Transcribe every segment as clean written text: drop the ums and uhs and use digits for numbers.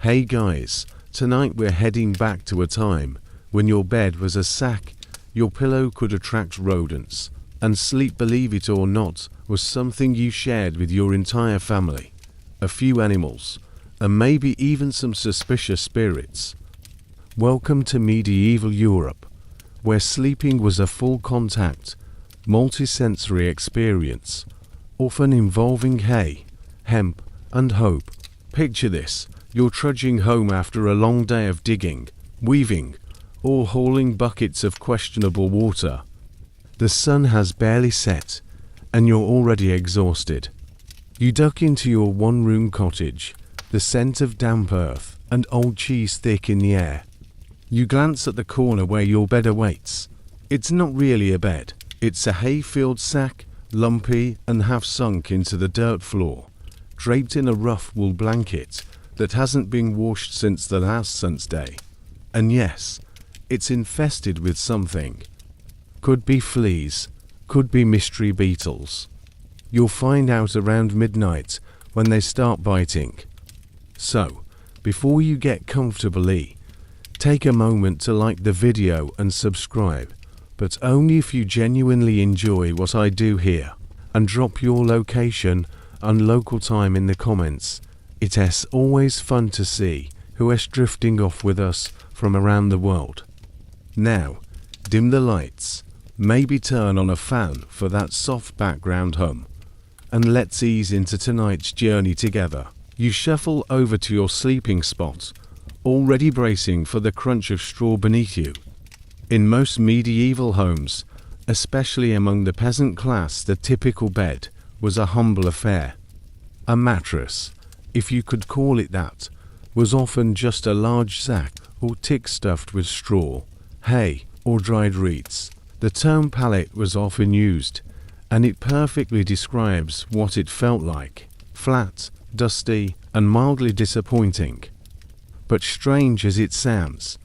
Hey guys, tonight we're heading back to a time when your bed was a sack, your pillow could attract rodents, and sleep, believe it or not, was something you shared with your entire family, a few animals, and maybe even some suspicious spirits. Welcome to medieval Europe, where sleeping was a full contact, multisensory experience, often involving hay, hemp, and hope. Picture this. You're trudging home after a long day of digging, weaving, or hauling buckets of questionable water. The sun has barely set, and you're already exhausted. You duck into your one-room cottage, the scent of damp earth and old cheese thick in the air. You glance at the corner where your bed awaits. It's not really a bed. It's a hay-filled sack, lumpy and half sunk into the dirt floor, draped in a rough wool blanket that hasn't been washed since the last Sunday. And yes, it's infested with something. Could be fleas, could be mystery beetles. You'll find out around midnight when they start biting. So, before you get comfortably, take a moment to like the video and subscribe, but only if you genuinely enjoy what I do here, and drop your location and local time in the comments. It's always fun to see who is drifting off with us from around the world. Now, dim the lights, maybe turn on a fan for that soft background hum, and let's ease into tonight's journey together. You shuffle over to your sleeping spot, already bracing for the crunch of straw beneath you. In most medieval homes, especially among the peasant class, the typical bed was a humble affair. A mattress, if you could call it that, was often just a large sack or tick stuffed with straw, hay, or dried reeds. The term pallet was often used, and it perfectly describes what it felt like: flat, dusty, and mildly disappointing. But strange as it sounds,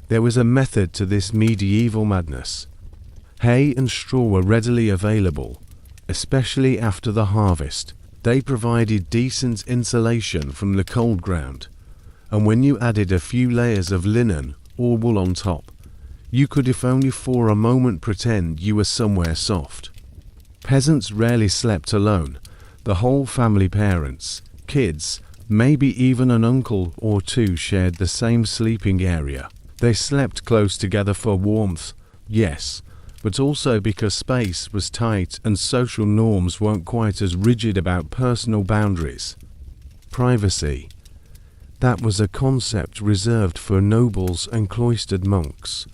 there was a method to this medieval madness. Hay and straw were readily available, especially after the harvest. They provided decent insulation from the cold ground, and when you added a few layers of linen or wool on top, you could, if only for a moment, pretend you were somewhere soft. Peasants rarely slept alone. The whole family, parents, kids, maybe even an uncle or two, shared the same sleeping area. They slept close together for warmth, yes, but also because space was tight and social norms weren't quite as rigid about personal boundaries. Privacy. That was a concept reserved for nobles and cloistered monks.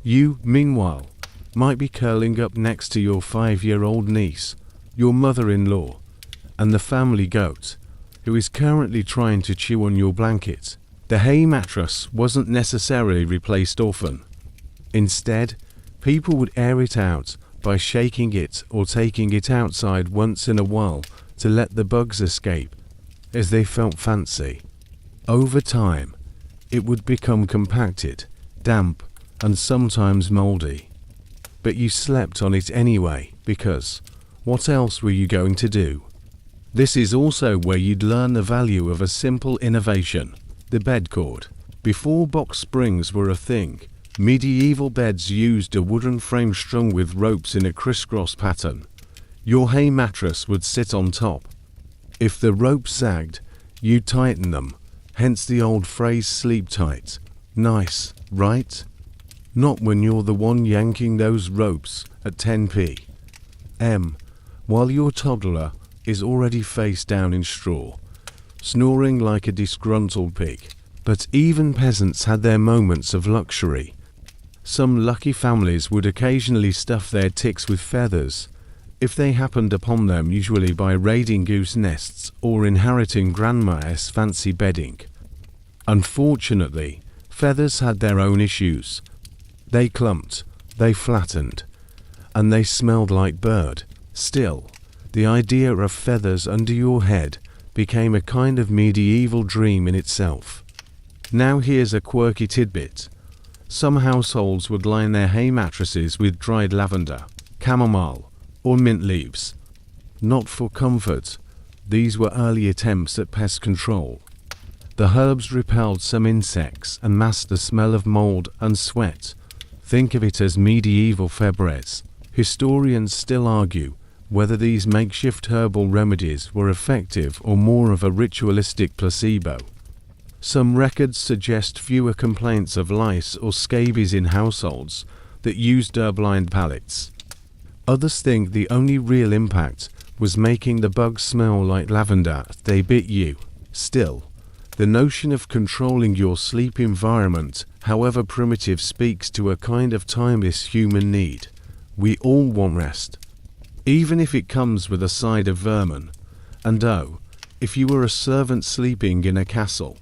You, meanwhile, might be curling up next to your 5-year-old niece, your mother-in-law, and the family goat, who is currently trying to chew on your blanket. The hay mattress wasn't necessarily replaced often. Instead, people would air it out by shaking it or taking it outside once in a while to let the bugs escape, as they felt fancy. Over time, it would become compacted, damp, and sometimes moldy. But you slept on it anyway, because what else were you going to do? This is also where you'd learn the value of a simple innovation: the bed cord. Before box springs were a thing, medieval beds used a wooden frame strung with ropes in a crisscross pattern. Your hay mattress would sit on top. If the ropes sagged, you'd tighten them, hence the old phrase sleep tight. Nice, right? Not when you're the one yanking those ropes at 10 p.m. while your toddler is already face down in straw, snoring like a disgruntled pig. But even peasants had their moments of luxury. Some lucky families would occasionally stuff their ticks with feathers, if they happened upon them, usually by raiding goose nests or inheriting grandma's fancy bedding. Unfortunately, feathers had their own issues. They clumped, they flattened, and they smelled like bird. Still, the idea of feathers under your head became a kind of medieval dream in itself. Now here's a quirky tidbit. Some households would line their hay mattresses with dried lavender, chamomile, or mint leaves. Not for comfort, these were early attempts at pest control. The herbs repelled some insects and masked the smell of mold and sweat. Think of it as medieval Febreze. Historians still argue whether these makeshift herbal remedies were effective or more of a ritualistic placebo. Some records suggest fewer complaints of lice or scabies in households that used herb-lined pallets. Others think the only real impact was making the bugs smell like lavender as they bit you. Still, the notion of controlling your sleep environment, however primitive, speaks to a kind of timeless human need. We all want rest, even if it comes with a side of vermin. And oh, if you were a servant sleeping in a castle,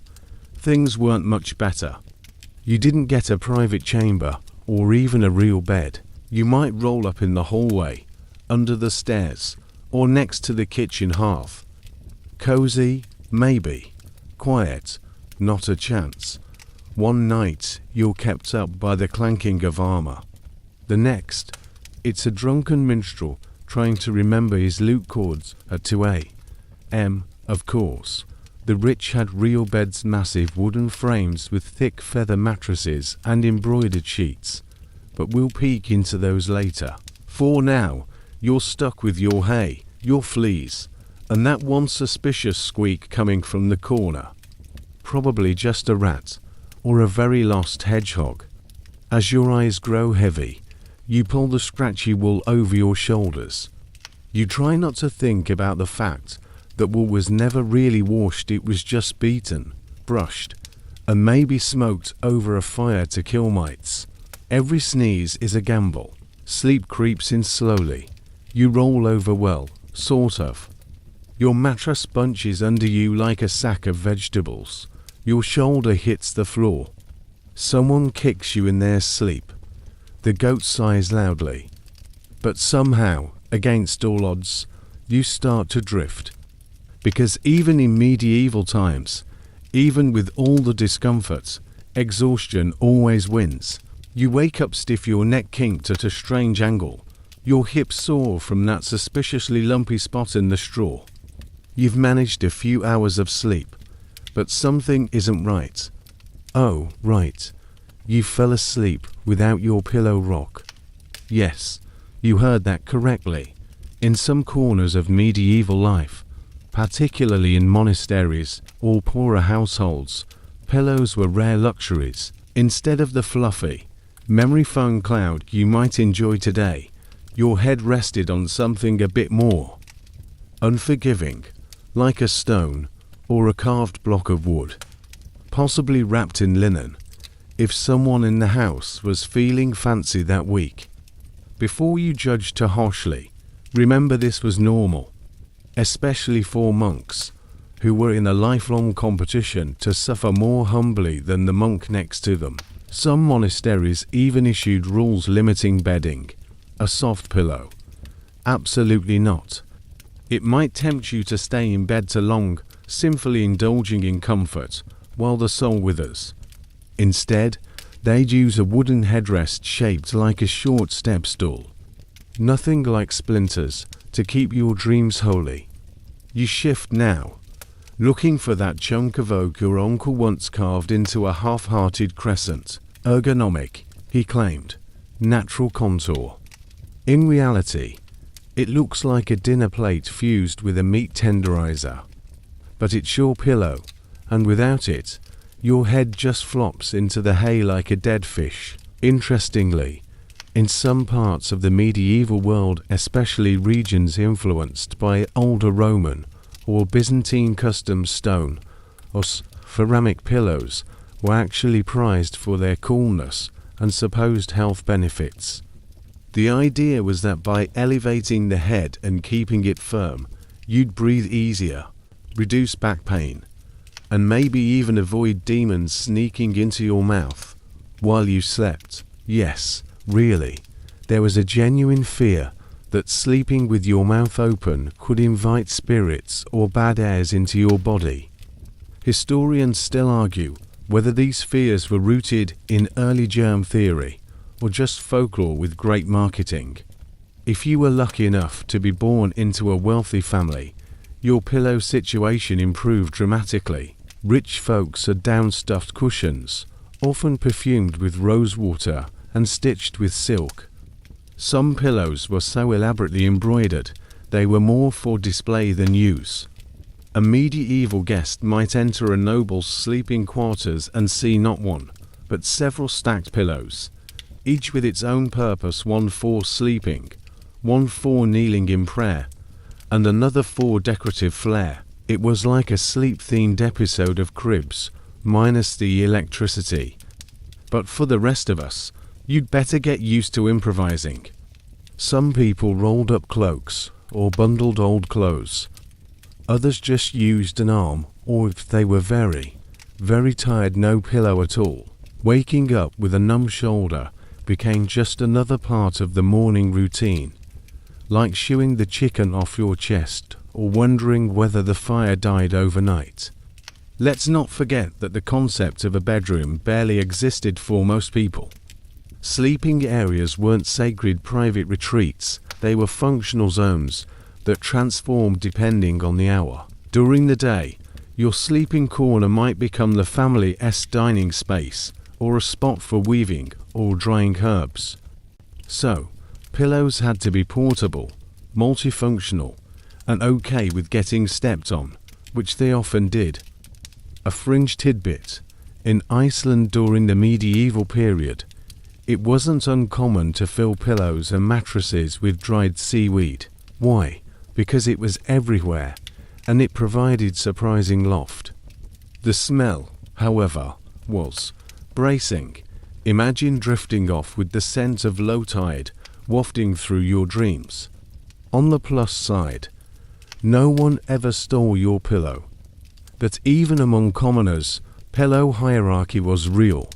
things weren't much better. You didn't get a private chamber or even a real bed. You might roll up in the hallway, under the stairs, or next to the kitchen hearth. Cozy, maybe. Quiet, not a chance. One night, you're kept up by the clanking of armor. The next, it's a drunken minstrel trying to remember his lute chords at 2 a.m. Of course, the rich had real beds, massive wooden frames with thick feather mattresses and embroidered sheets. But we'll peek into those later. For now, you're stuck with your hay, your fleas, and that one suspicious squeak coming from the corner. Probably just a rat, or a very lost hedgehog. As your eyes grow heavy, you pull the scratchy wool over your shoulders. You try not to think about the fact that wool was never really washed, it was just beaten, brushed, and maybe smoked over a fire to kill mites. Every sneeze is a gamble. Sleep creeps in slowly. You roll over well, sort of. Your mattress bunches under you like a sack of vegetables. Your shoulder hits the floor. Someone kicks you in their sleep. The goat sighs loudly. But somehow, against all odds, you start to drift. Because even in medieval times, even with all the discomfort, exhaustion always wins. You wake up stiff, your neck kinked at a strange angle. Your hips sore from that suspiciously lumpy spot in the straw. You've managed a few hours of sleep, but something isn't right. Oh, right. You fell asleep without your pillow rock. Yes, you heard that correctly. In some corners of medieval life, particularly in monasteries or poorer households, pillows were rare luxuries. Instead of the fluffy, memory foam cloud you might enjoy today, your head rested on something a bit more unforgiving, like a stone or a carved block of wood, possibly wrapped in linen, if someone in the house was feeling fancy that week. Before you judge too harshly, remember this was normal, especially for monks, who were in a lifelong competition to suffer more humbly than the monk next to them. Some monasteries even issued rules limiting bedding. A soft pillow? Absolutely not. It might tempt you to stay in bed too long, sinfully indulging in comfort, while the soul withers. Instead, they'd use a wooden headrest shaped like a short step stool. Nothing like splinters to keep your dreams holy. You shift now, looking for that chunk of oak your uncle once carved into a half-hearted crescent. Ergonomic, he claimed. Natural contour. In reality, it looks like a dinner plate fused with a meat tenderizer. But it's your pillow, and without it, your head just flops into the hay like a dead fish. Interestingly, in some parts of the medieval world, especially regions influenced by older Roman or Byzantine custom, stone or ceramic pillows were actually prized for their coolness and supposed health benefits. The idea was that by elevating the head and keeping it firm, you'd breathe easier, reduce back pain, and maybe even avoid demons sneaking into your mouth while you slept. Yes, really, there was a genuine fear that sleeping with your mouth open could invite spirits or bad airs into your body. Historians still argue whether these fears were rooted in early germ theory or just folklore with great marketing. If you were lucky enough to be born into a wealthy family, your pillow situation improved dramatically. Rich folks had down-stuffed cushions, often perfumed with rosewater and stitched with silk. Some pillows were so elaborately embroidered they were more for display than use. A medieval guest might enter a noble's sleeping quarters and see not one, but several stacked pillows, each with its own purpose, one for sleeping, one for kneeling in prayer, and another for decorative flair. It was like a sleep-themed episode of Cribs, minus the electricity. But for the rest of us, you'd better get used to improvising. Some people rolled up cloaks or bundled old clothes. Others just used an arm, or if they were very, very tired, no pillow at all. Waking up with a numb shoulder became just another part of the morning routine, like shooing the chicken off your chest or wondering whether the fire died overnight. Let's not forget that the concept of a bedroom barely existed for most people. Sleeping areas weren't sacred private retreats, they were functional zones that transformed depending on the hour. During the day, your sleeping corner might become the family's dining space, or a spot for weaving or drying herbs. So, pillows had to be portable, multifunctional, and okay with getting stepped on, which they often did. A fringe tidbit: in Iceland during the medieval period, it wasn't uncommon to fill pillows and mattresses with dried seaweed. Why? Because it was everywhere, and it provided surprising loft. The smell, however, was bracing. Imagine drifting off with the scent of low tide wafting through your dreams. On the plus side, no one ever stole your pillow. But even among commoners, pillow hierarchy was real.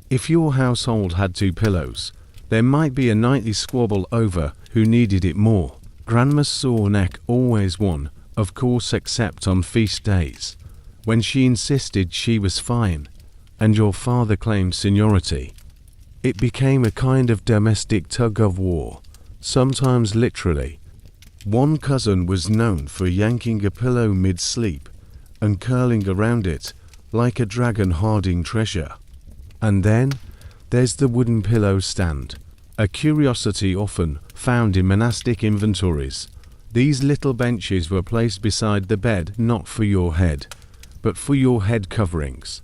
If your household had 2 pillows, there might be a nightly squabble over who needed it more. Grandma's sore neck always won, of course, except on feast days, when she insisted she was fine, and your father claimed seniority. It became a kind of domestic tug-of-war, sometimes literally. One cousin was known for yanking a pillow mid-sleep and curling around it like a dragon hoarding treasure. And then there's the wooden pillow stand, a curiosity often found in monastic inventories. These little benches were placed beside the bed not for your head, but for your head coverings.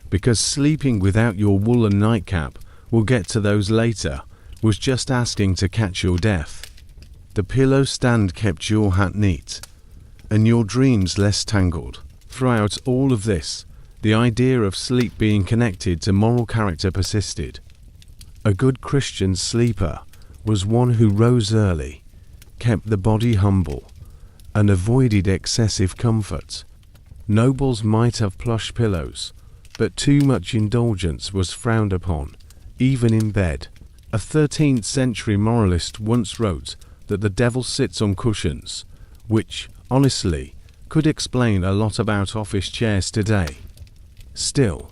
Because sleeping without your woolen nightcap, we'll get to those later, was just asking to catch your death. The pillow stand kept your hat neat, and your dreams less tangled. Throughout all of this, the idea of sleep being connected to moral character persisted. A good Christian sleeper was one who rose early, kept the body humble, and avoided excessive comfort. Nobles might have plush pillows, but too much indulgence was frowned upon, even in bed. A 13th century moralist once wrote that the devil sits on cushions, which, honestly, could explain a lot about office chairs today. Still,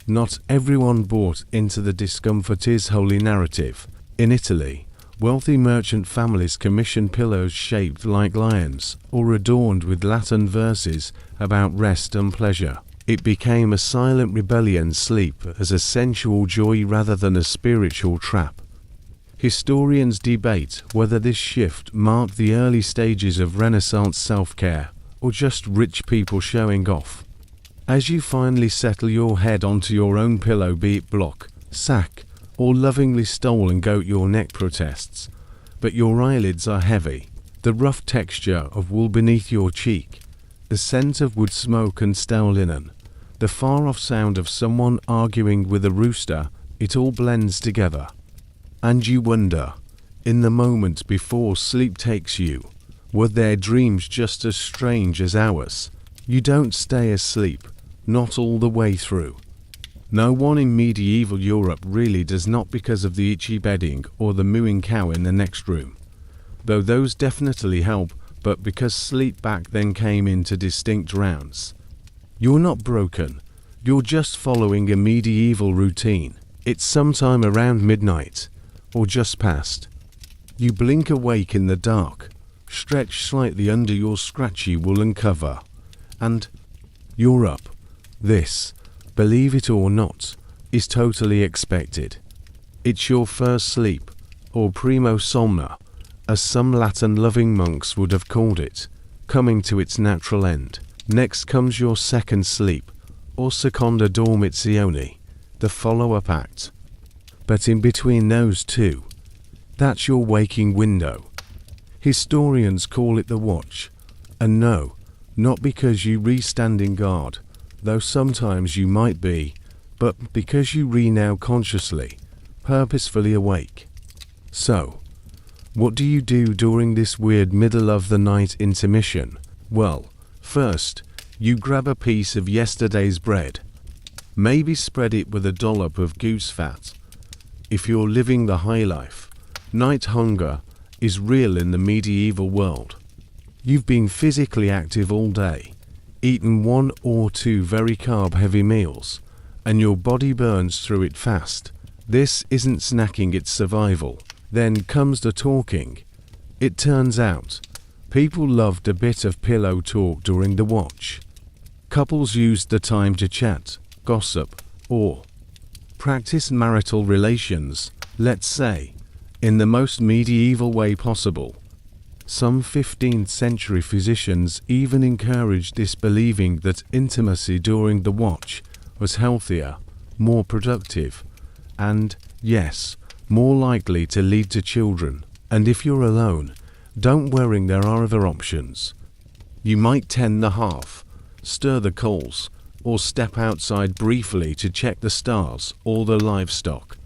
not everyone bought into the discomfort is holy narrative. In Italy, wealthy merchant families commissioned pillows shaped like lions or adorned with Latin verses about rest and pleasure. It became a silent rebellion, sleep as a sensual joy rather than a spiritual trap. Historians debate whether this shift marked the early stages of Renaissance self-care or just rich people showing off. As you finally settle your head onto your own pillow, be it block, sack, or lovingly stolen goat, your neck protests, but your eyelids are heavy. The rough texture of wool beneath your cheek, the scent of wood smoke and stale linen, the far-off sound of someone arguing with a rooster, it all blends together. And you wonder, in the moment before sleep takes you, were their dreams just as strange as ours? You don't stay asleep, not all the way through. No one in medieval Europe really does, not because of the itchy bedding or the mooing cow in the next room, though those definitely help, but because sleep back then came into distinct rounds. You're not broken, you're just following a medieval routine. It's sometime around midnight, or just past. You blink awake in the dark, stretch slightly under your scratchy woolen cover, and you're up, This, believe it or not, is totally expected. It's your first sleep, or primo somna, as some Latin-loving monks would have called it, coming to its natural end. Next comes your second sleep, or seconda dormizione, the follow-up act. But in between those two, that's your waking window. Historians call it the watch, and no, not because you re-standing guard, though sometimes you might be, but because you re-now consciously, purposefully awake. So, what do you do during this weird middle-of-the-night intermission? Well, first, you grab a piece of yesterday's bread. Maybe spread it with a dollop of goose fat. If you're living the high life, night hunger is real in the medieval world. You've been physically active all day, eaten 1 or 2 very carb-heavy meals, and your body burns through it fast. This isn't snacking, it's survival. Then comes the talking. It turns out, people loved a bit of pillow talk during the watch. Couples used the time to chat, gossip, or practice marital relations, let's say, in the most medieval way possible. Some 15th century physicians even encouraged this, believing that intimacy during the watch was healthier, more productive, and, yes, more likely to lead to children. And if you're alone, don't worry, there are other options. You might tend the hearth, stir the coals, or step outside briefly to check the stars or the livestock.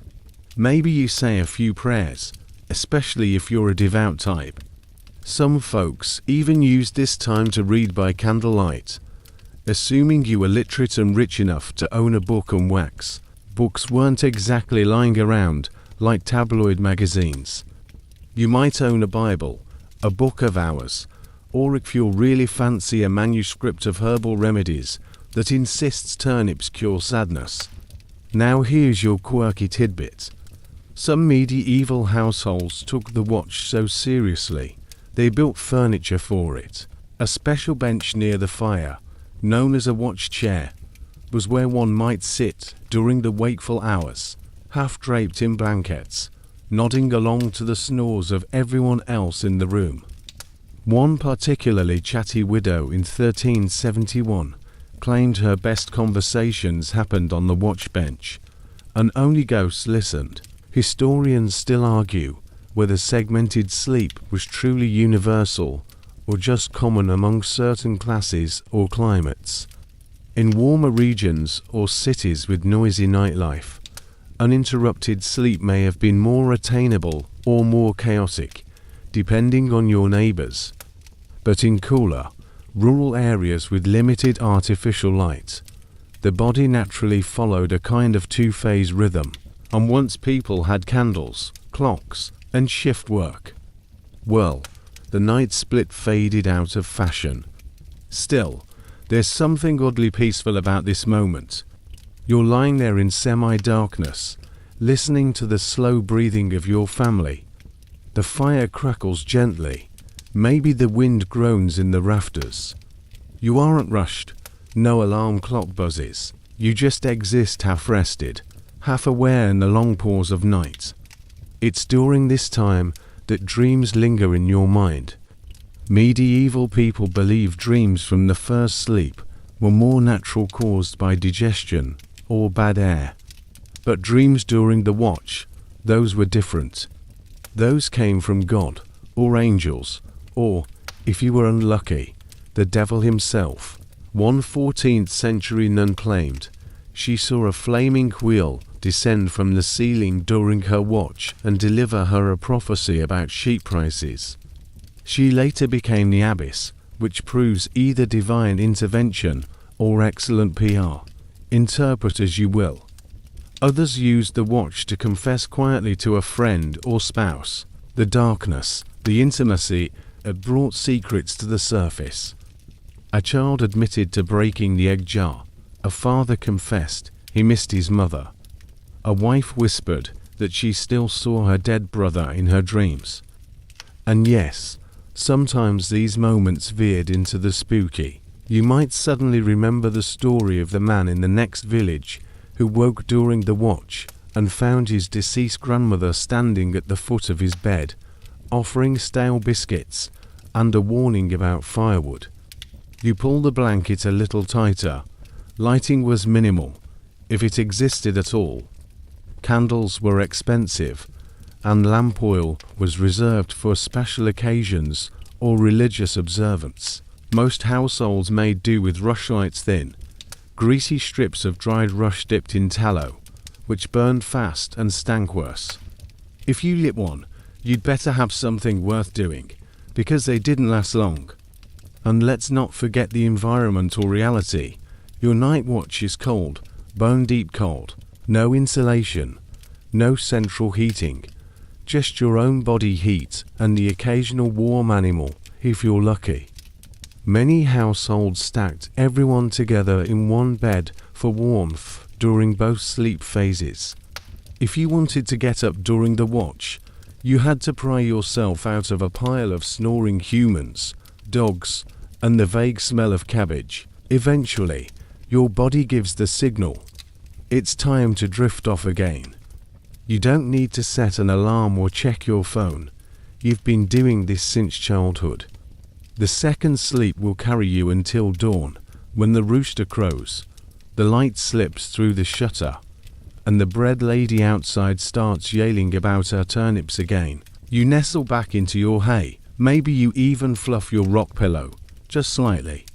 Maybe you say a few prayers, especially if you're a devout type. Some folks even use this time to read by candlelight. Assuming you were literate and rich enough to own a book and wax, books weren't exactly lying around like tabloid magazines. You might own a Bible, a book of hours, or if you're really fancy, a manuscript of herbal remedies that insists turnips cure sadness. Now here's your quirky tidbit. Some medieval households took the watch so seriously, they built furniture for it. A special bench near the fire, known as a watch chair, was where one might sit during the wakeful hours, half draped in blankets, nodding along to the snores of everyone else in the room. One particularly chatty widow in 1371 claimed her best conversations happened on the watch bench, and only ghosts listened. Historians still argue whether segmented sleep was truly universal or just common among certain classes or climates. In warmer regions or cities with noisy nightlife, uninterrupted sleep may have been more attainable or more chaotic, depending on your neighbors. But in cooler, rural areas with limited artificial light, the body naturally followed a kind of two-phase rhythm, and once people had candles, clocks, and shift work, well, the night split faded out of fashion. Still, there's something oddly peaceful about this moment. You're lying there in semi-darkness, listening to the slow breathing of your family. The fire crackles gently. Maybe the wind groans in the rafters. You aren't rushed. No alarm clock buzzes. You just exist half rested, half aware in the long pause of night. It's during this time that dreams linger in your mind. Medieval people believed dreams from the first sleep were more natural, caused by digestion or bad air. But dreams during the watch, those were different. Those came from God, or angels, or, if you were unlucky, the devil himself. One 14th century nun claimed she saw a flaming wheel descend from the ceiling during her watch and deliver her a prophecy about sheep prices. She later became the abbess, which proves either divine intervention or excellent PR. Interpret as you will. Others used the watch to confess quietly to a friend or spouse. The darkness, the intimacy, had brought secrets to the surface. A child admitted to breaking the egg jar. A father confessed he missed his mother. A wife whispered that she still saw her dead brother in her dreams. And yes, sometimes these moments veered into the spooky. You might suddenly remember the story of the man in the next village who woke during the watch and found his deceased grandmother standing at the foot of his bed, offering stale biscuits and a warning about firewood. You pull the blanket a little tighter. Lighting was minimal, if it existed at all. Candles were expensive, and lamp oil was reserved for special occasions or religious observance. Most households made do with rushlights thin, greasy strips of dried rush dipped in tallow, which burned fast and stank worse. If you lit one, you'd better have something worth doing, because they didn't last long. And let's not forget the environmental reality. Your night watch is cold, bone deep cold, no insulation, no central heating, just your own body heat and the occasional warm animal, if you're lucky. Many households stacked everyone together in one bed for warmth during both sleep phases. If you wanted to get up during the watch, you had to pry yourself out of a pile of snoring humans, dogs, and the vague smell of cabbage. Eventually, your body gives the signal. It's time to drift off again. You don't need to set an alarm or check your phone. You've been doing this since childhood. The second sleep will carry you until dawn, when the rooster crows, the light slips through the shutter, and the bread lady outside starts yelling about her turnips again. You nestle back into your hay. Maybe you even fluff your rock pillow, just slightly.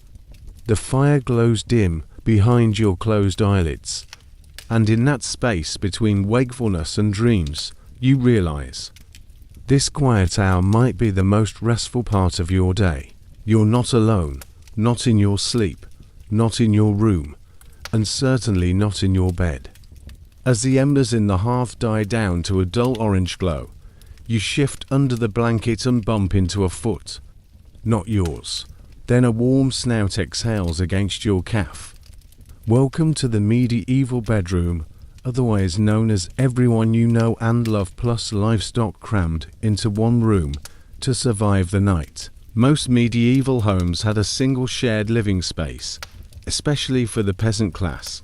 The fire glows dim behind your closed eyelids, and in that space between wakefulness and dreams, you realize this quiet hour might be the most restful part of your day. You're not alone, not in your sleep, not in your room, and certainly not in your bed. As the embers in the hearth die down to a dull orange glow, you shift under the blanket and bump into a foot. Not yours. Then a warm snout exhales against your calf. Welcome to the medieval bedroom, otherwise known as everyone you know and love plus livestock crammed into one room to survive the night. Most medieval homes had a single shared living space, especially for the peasant class.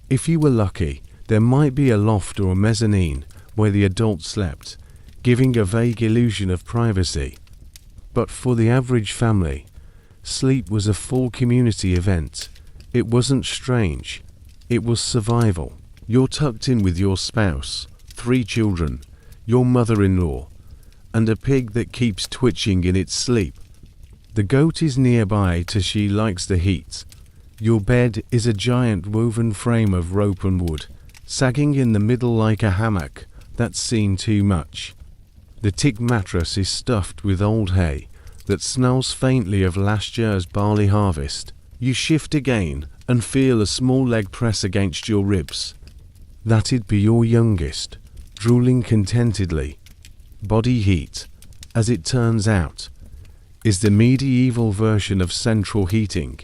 If you were lucky, there might be a loft or a mezzanine where the adults slept, giving a vague illusion of privacy. But for the average family, sleep was a full community event. It wasn't strange, it was survival. You're tucked in with your spouse, 3 children, your mother-in-law, and a pig that keeps twitching in its sleep. The goat is nearby till she likes the heat. Your bed is a giant woven frame of rope and wood, sagging in the middle like a hammock that's seen too much. The thick mattress is stuffed with old hay that smells faintly of last year's barley harvest. You shift again and feel a small leg press against your ribs. That'd be your youngest, drooling contentedly. Body heat, as it turns out, is the medieval version of central heating.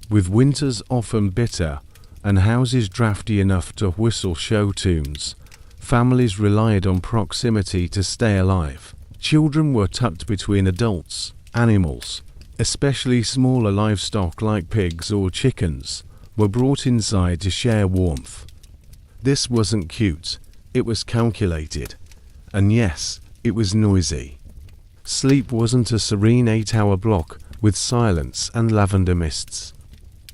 With winters often bitter and houses drafty enough to whistle show tunes, families relied on proximity to stay alive. Children were tucked between adults. Animals, especially smaller livestock like pigs or chickens, were brought inside to share warmth. This wasn't cute, it was calculated. And yes, it was noisy. Sleep wasn't a serene 8-hour block with silence and lavender mists.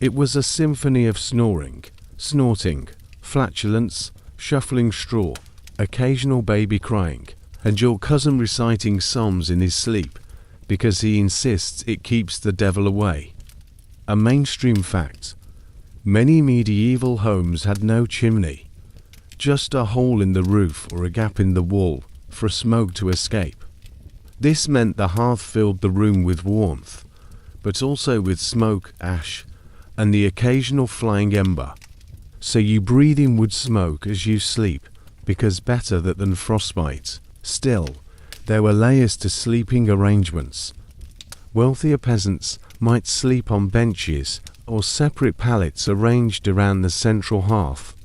It was a symphony of snoring, snorting, flatulence, shuffling straw, occasional baby crying, and your cousin reciting psalms in his sleep because he insists it keeps the devil away. A mainstream fact. Many medieval homes had no chimney, just a hole in the roof or a gap in the wall for smoke to escape. This meant the hearth filled the room with warmth, but also with smoke, ash, and the occasional flying ember. So you breathe in wood smoke as you sleep, because better that than frostbite. Still, there were layers to sleeping arrangements. Wealthier peasants might sleep on benches or separate pallets arranged around the central hearth.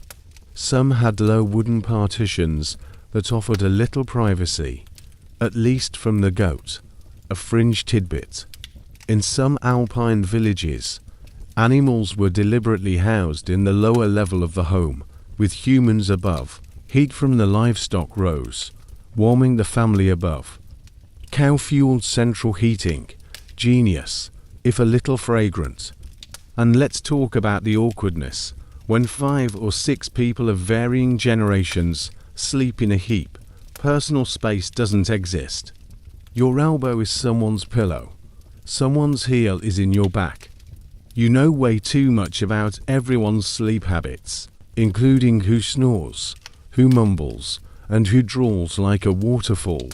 Some had low wooden partitions that offered a little privacy, at least from the goat, a fringe tidbit. In some alpine villages, Animals were deliberately housed in the lower level of the home, with humans above. Heat from the livestock rose, warming the family above. Cow-fueled central heating, genius, if a little fragrant. And let's talk about the awkwardness. When 5 or 6 people of varying generations sleep in a heap, personal space doesn't exist. Your elbow is someone's pillow. Someone's heel is in your back. You know way too much about everyone's sleep habits, including who snores, who mumbles, and who drawls like a waterfall.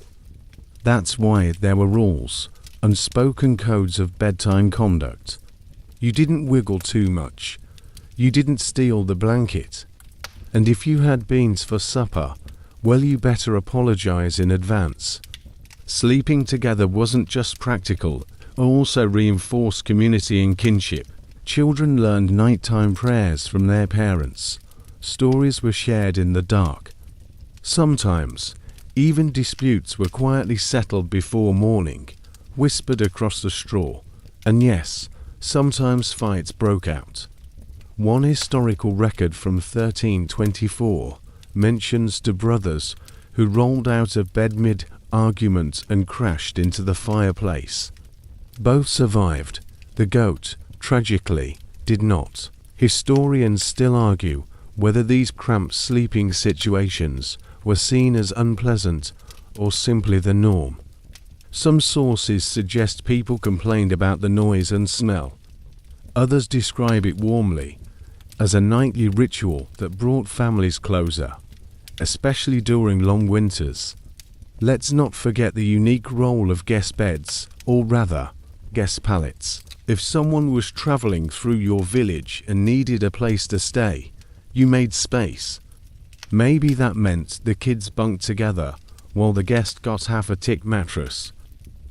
That's why there were rules, unspoken codes of bedtime conduct. You didn't wiggle too much. You didn't steal the blanket. And if you had beans for supper, well, you better apologize in advance. Sleeping together wasn't just practical, it also reinforced community and kinship. Children learned nighttime prayers from their parents. Stories were shared in the dark. Sometimes, even disputes were quietly settled before morning, whispered across the straw. And yes, sometimes fights broke out. One historical record from 1324 mentions two brothers who rolled out of bed mid-argument and crashed into the fireplace. Both survived. The goat, tragically, did not. Historians still argue whether these cramped sleeping situations were seen as unpleasant or simply the norm. Some sources suggest people complained about the noise and smell. Others describe it warmly, as a nightly ritual that brought families closer, especially during long winters. Let's not forget the unique role of guest beds, or rather, guest pallets. If someone was traveling through your village and needed a place to stay, you made space. Maybe that meant the kids bunked together while the guest got half a thick mattress.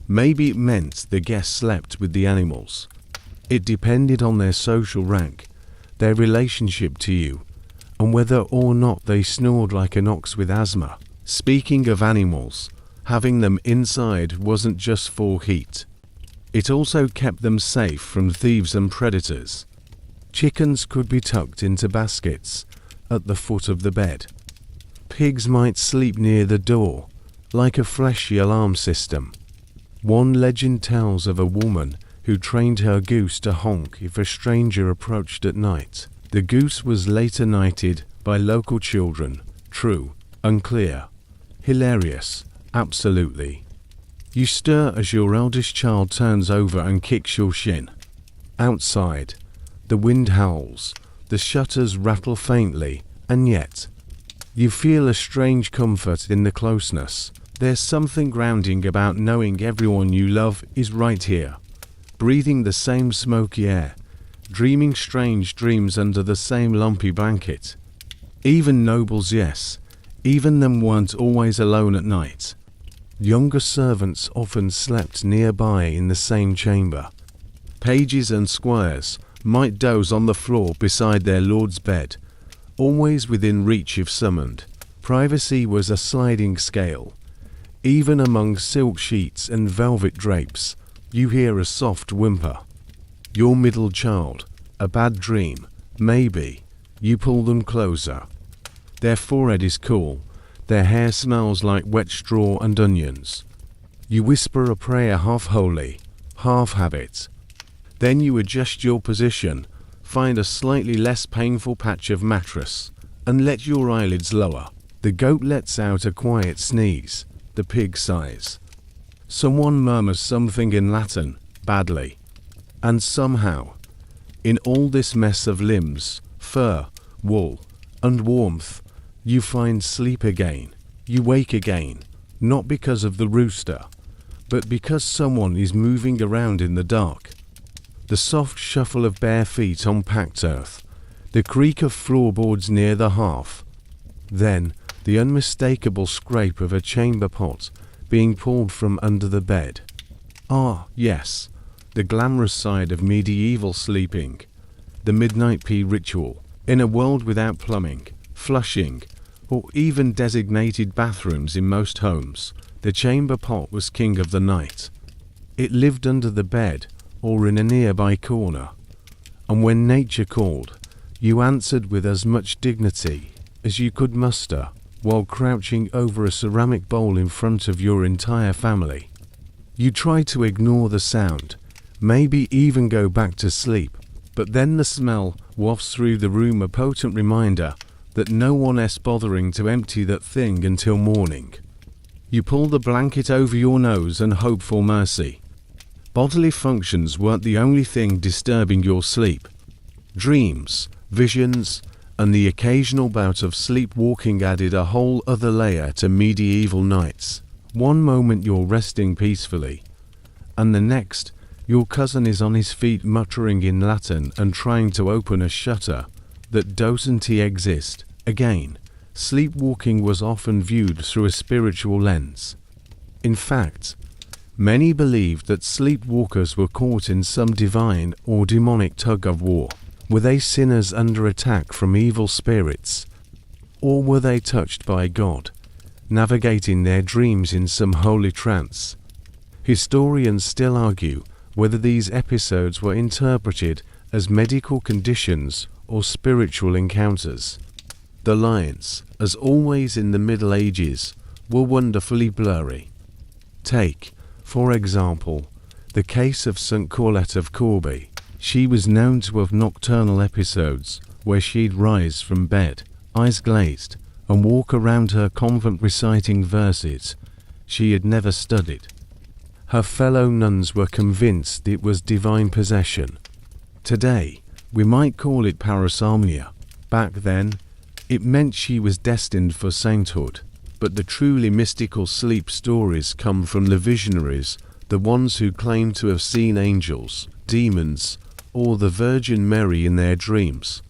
Maybe it meant the guest slept with the animals. It depended on their social rank, their relationship to you, and whether or not they snored like an ox with asthma. Speaking of animals, having them inside wasn't just for heat. It also kept them safe from thieves and predators. Chickens could be tucked into baskets at the foot of the bed. Pigs might sleep near the door, like a fleshy alarm system. One legend tells of a woman who trained her goose to honk if a stranger approached at night. The goose was later knighted by local children. True, unclear. Hilarious, absolutely. You stir as your eldest child turns over and kicks your shin. Outside, the wind howls, the shutters rattle faintly, and yet, you feel a strange comfort in the closeness. There's something grounding about knowing everyone you love is right here, breathing the same smoky air, dreaming strange dreams under the same lumpy blanket. Even nobles, yes, even them weren't always alone at night. Younger servants often slept nearby in the same chamber. Pages and squires might doze on the floor beside their lord's bed, always within reach if summoned. Privacy was a sliding scale. Even among silk sheets and velvet drapes, you hear a soft whimper. Your middle child, a bad dream, maybe. You pull them closer. Their forehead is cool. Their hair smells like wet straw and onions. You whisper a prayer half holy, half habit. Then you adjust your position, find a slightly less painful patch of mattress, and let your eyelids lower. The goat lets out a quiet sneeze. The pig sighs. Someone murmurs something in Latin, badly. And somehow, in all this mess of limbs, fur, wool, and warmth, you find sleep again. You wake again, not because of the rooster, but because someone is moving around in the dark. The soft shuffle of bare feet on packed earth, the creak of floorboards near the hearth. Then, the unmistakable scrape of a chamber pot being pulled from under the bed. Ah, yes, the glamorous side of medieval sleeping. The midnight pee ritual. In a world without plumbing, flushing, or even designated bathrooms in most homes, the chamber pot was king of the night. It lived under the bed or in a nearby corner, and when nature called, you answered with as much dignity as you could muster while crouching over a ceramic bowl in front of your entire family. You tried to ignore the sound, maybe even go back to sleep, but then the smell wafts through the room, a potent reminder that no one is bothering to empty that thing until morning. You pull the blanket over your nose and hope for mercy. Bodily functions weren't the only thing disturbing your sleep. Dreams, visions, and the occasional bout of sleepwalking added a whole other layer to medieval nights. One moment you're resting peacefully, and the next, your cousin is on his feet muttering in Latin and trying to open a shutter that doesn't exist. Again, sleepwalking was often viewed through a spiritual lens. In fact, many believed that sleepwalkers were caught in some divine or demonic tug-of-war. Were they sinners under attack from evil spirits? Or were they touched by God, navigating their dreams in some holy trance? Historians still argue whether these episodes were interpreted as medical conditions or spiritual encounters. The lines, as always in the Middle Ages, were wonderfully blurry. Take, for example, the case of St. Colette of Corbie. She was known to have nocturnal episodes where she'd rise from bed, eyes glazed, and walk around her convent reciting verses she had never studied. Her fellow nuns were convinced it was divine possession. Today, we might call it parasomnia. Back then, it meant she was destined for sainthood. But the truly mystical sleep stories come from the visionaries, the ones who claim to have seen angels, demons, or the Virgin Mary in their dreams.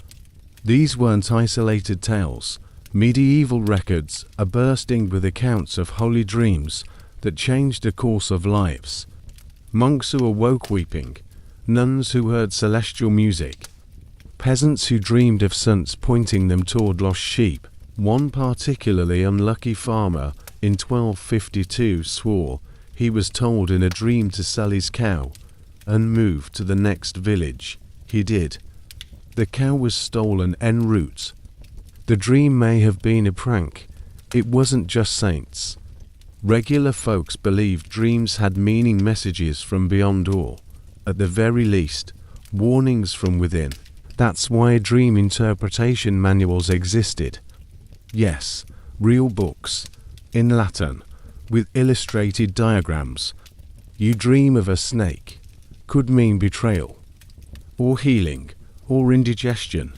These weren't isolated tales. Medieval records are bursting with accounts of holy dreams that changed the course of lives. Monks who awoke weeping, nuns who heard celestial music, peasants who dreamed of suns pointing them toward lost sheep. One particularly unlucky farmer in 1252 swore he was told in a dream to sell his cow and move to the next village. He did. The cow was stolen en route. The dream may have been a prank. It wasn't just saints. Regular folks believed dreams had meaning, messages from beyond, or, at the very least, warnings from within. That's why dream interpretation manuals existed. Yes, real books, in Latin, with illustrated diagrams. You dream of a snake could mean betrayal, or healing, or indigestion,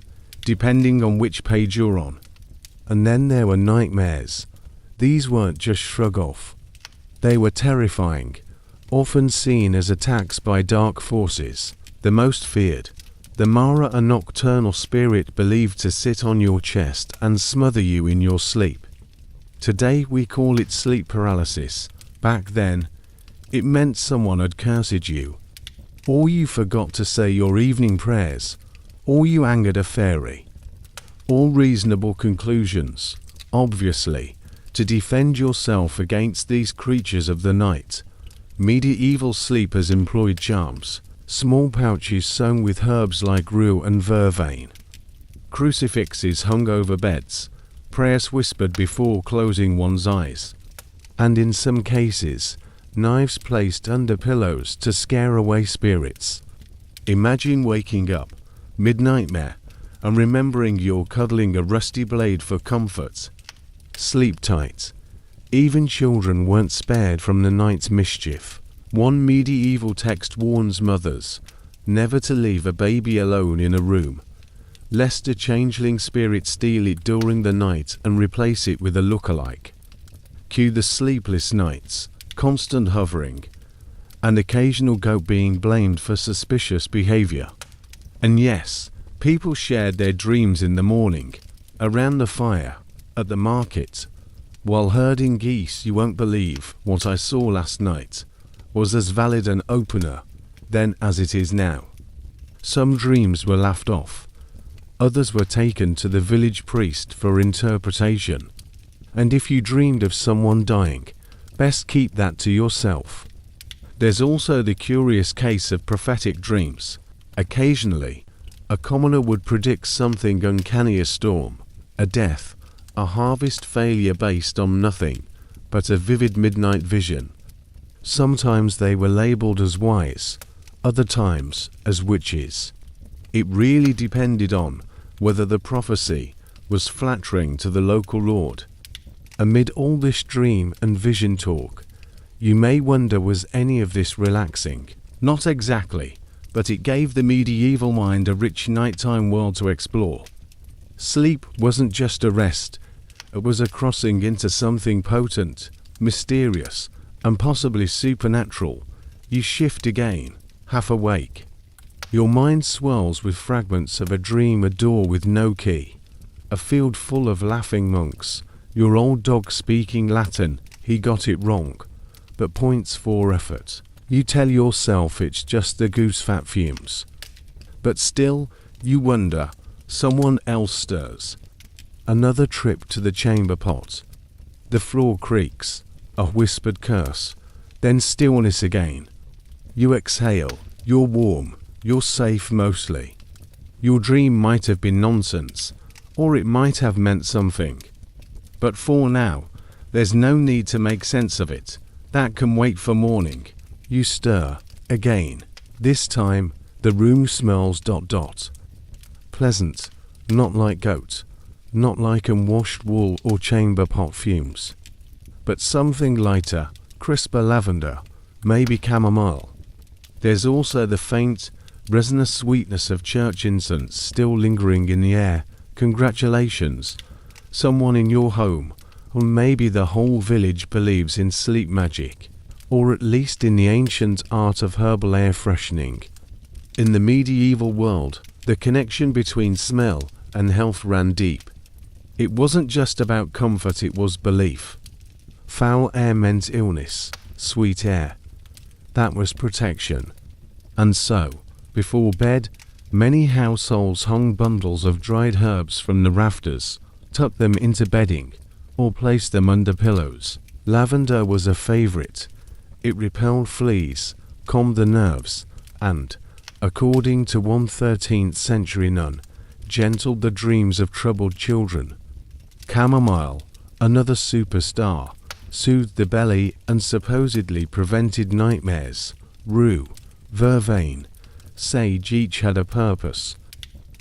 depending on which page you're on. And then there were nightmares. These weren't just shrug off. They were terrifying, often seen as attacks by dark forces. The most feared, the Mara, a nocturnal spirit believed to sit on your chest and smother you in your sleep. Today we call it sleep paralysis. Back then, it meant someone had cursed you, or you forgot to say your evening prayers, or you angered a fairy. All reasonable conclusions, obviously, to defend yourself against these creatures of the night. Medieval sleepers employed charms, small pouches sewn with herbs like rue and vervain, crucifixes hung over beds, prayers whispered before closing one's eyes, and in some cases, knives placed under pillows to scare away spirits. Imagine waking up, mid-nightmare, and remembering you're cuddling a rusty blade for comfort. Sleep tight. Even children weren't spared from the night's mischief. One medieval text warns mothers never to leave a baby alone in a room, lest a changeling spirit steal it during the night and replace it with a look-alike. Cue the sleepless nights, constant hovering, and occasional goat being blamed for suspicious behavior. And yes, people shared their dreams in the morning, around the fire, at the market, while herding geese. You won't believe what I saw last night was as valid an opener then as it is now. Some dreams were laughed off. Others were taken to the village priest for interpretation. And if you dreamed of someone dying, best keep that to yourself. There's also the curious case of prophetic dreams. Occasionally, A commoner would predict something uncanny: a storm, a death, a harvest failure based on nothing but a vivid midnight vision. Sometimes they were labeled as wise, other times as witches. It really depended on whether the prophecy was flattering to the local lord. Amid all this dream and vision talk, you may wonder, was any of this relaxing? Not exactly, but it gave the medieval mind a rich nighttime world to explore. Sleep wasn't just a rest, it was a crossing into something potent, mysterious, and possibly supernatural. You shift again, half awake. Your mind swirls with fragments of a dream: a door with no key, a field full of laughing monks, your old dog speaking Latin, he got it wrong, but points for effort. You tell yourself it's just the goose fat fumes. But still, you wonder, someone else stirs. Another trip to the chamber pot. The floor creaks, a whispered curse, then stillness again. You exhale, you're warm, you're safe mostly. Your dream might have been nonsense, or it might have meant something. But for now, there's no need to make sense of it. That can wait for morning. You stir, again. This time, the room smells ... pleasant, not like goat, not like unwashed wool or chamber pot fumes, but something lighter, crisper: lavender, maybe chamomile. There's also the faint, resinous sweetness of church incense still lingering in the air. Congratulations, someone in your home, or maybe the whole village, believes in sleep magic, or at least in the ancient art of herbal air freshening. In the medieval world, the connection between smell and health ran deep. It wasn't just about comfort, it was belief. Foul air meant illness, sweet air, that was protection. And so, before bed, many households hung bundles of dried herbs from the rafters, tucked them into bedding, or placed them under pillows. Lavender was a favorite. It repelled fleas, calmed the nerves, and, according to one 13th century nun, gentled the dreams of troubled children. Chamomile, another superstar, soothed the belly and supposedly prevented nightmares. Rue, vervain, sage each had a purpose.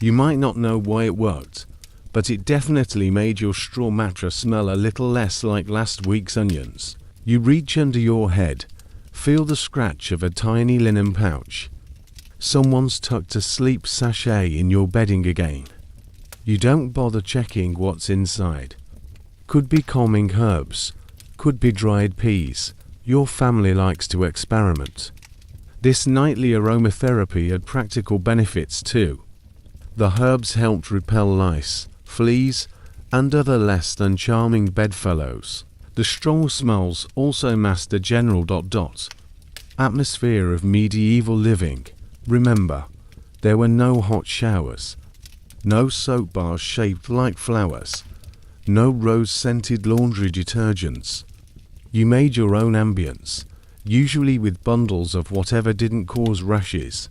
You might not know why it worked, but it definitely made your straw mattress smell a little less like last week's onions. You reach under your head, feel the scratch of a tiny linen pouch. Someone's tucked a sleep sachet in your bedding again. You don't bother checking what's inside. Could be calming herbs, could be dried peas. Your family likes to experiment. This nightly aromatherapy had practical benefits too. The herbs helped repel lice, fleas, and other less than charming bedfellows. The strong smells also masked the general ... atmosphere of medieval living. Remember, there were no hot showers, no soap bars shaped like flowers, no rose-scented laundry detergents. You made your own ambience, usually with bundles of whatever didn't cause rashes.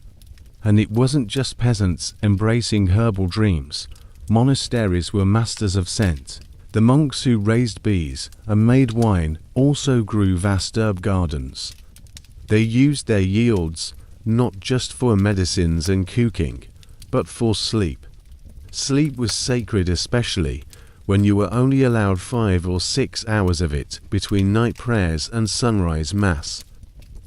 And it wasn't just peasants embracing herbal dreams. Monasteries were masters of scent. The monks who raised bees and made wine also grew vast herb gardens. They used their yields not just for medicines and cooking, but for sleep. Sleep was sacred, especially when you were only allowed 5 or 6 hours of it between night prayers and sunrise mass.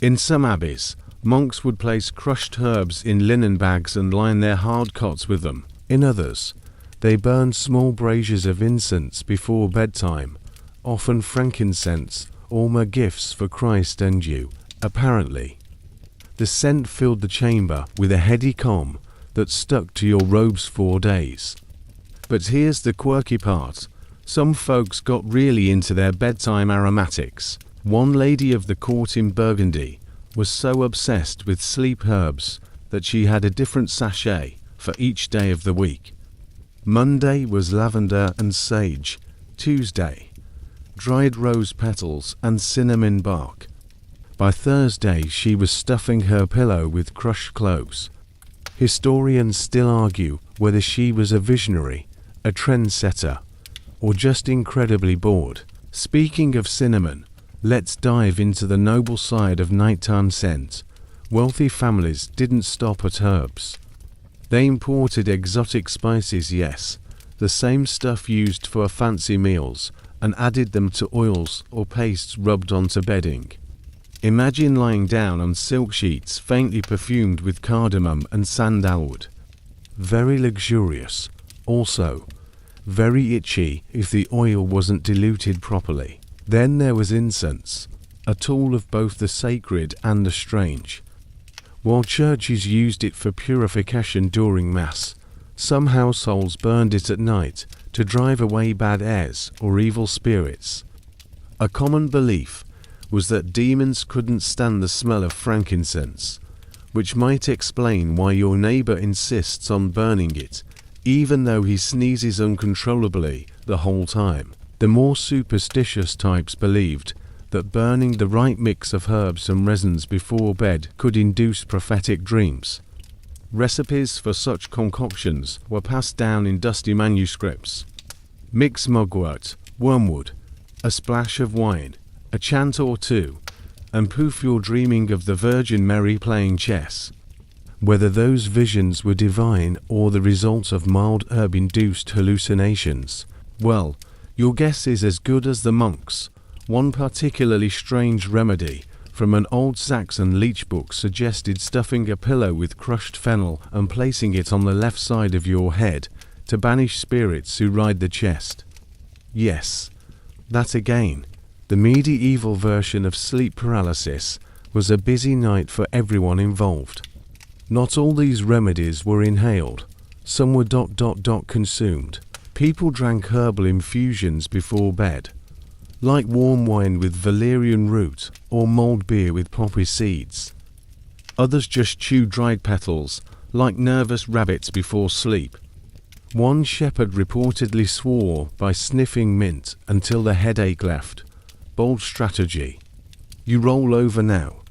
In some abbeys, monks would place crushed herbs in linen bags and line their hard cots with them. In others, they burned small braziers of incense before bedtime, often frankincense or myrrh, gifts for Christ and you, apparently. The scent filled the chamber with a heady calm that stuck to your robes for days. But here's the quirky part. Some folks got really into their bedtime aromatics. One lady of the court in Burgundy was so obsessed with sleep herbs that she had a different sachet for each day of the week. Monday was lavender and sage. Tuesday, dried rose petals and cinnamon bark. By Thursday, she was stuffing her pillow with crushed cloves. Historians still argue whether she was a visionary, a trendsetter, or just incredibly bored. Speaking of cinnamon, let's dive into the noble side of nighttime scent. Wealthy families didn't stop at herbs. They imported exotic spices, yes, the same stuff used for fancy meals, and added them to oils or pastes rubbed onto bedding. Imagine lying down on silk sheets faintly perfumed with cardamom and sandalwood. Very luxurious. Also, very itchy if the oil wasn't diluted properly. Then there was incense, a tool of both the sacred and the strange. While churches used it for purification during Mass, some households burned it at night to drive away bad airs or evil spirits. A common belief was that demons couldn't stand the smell of frankincense, which might explain why your neighbor insists on burning it, even though he sneezes uncontrollably the whole time. The more superstitious types believed that burning the right mix of herbs and resins before bed could induce prophetic dreams. Recipes for such concoctions were passed down in dusty manuscripts. Mix mugwort, wormwood, a splash of wine, a chant or two, and poof, you're dreaming of the Virgin Mary playing chess. Whether those visions were divine or the result of mild herb-induced hallucinations, well, your guess is as good as the monk's. One particularly strange remedy from an old Saxon leech book suggested stuffing a pillow with crushed fennel and placing it on the left side of your head to banish spirits who ride the chest. Yes, that again. The medieval version of sleep paralysis was a busy night for everyone involved. Not all these remedies were inhaled. Some were consumed. People drank herbal infusions before bed, like warm wine with valerian root or mulled beer with poppy seeds. Others just chewed dried petals, like nervous rabbits before sleep. One shepherd reportedly swore by sniffing mint until the headache left. Bold strategy. You roll over now,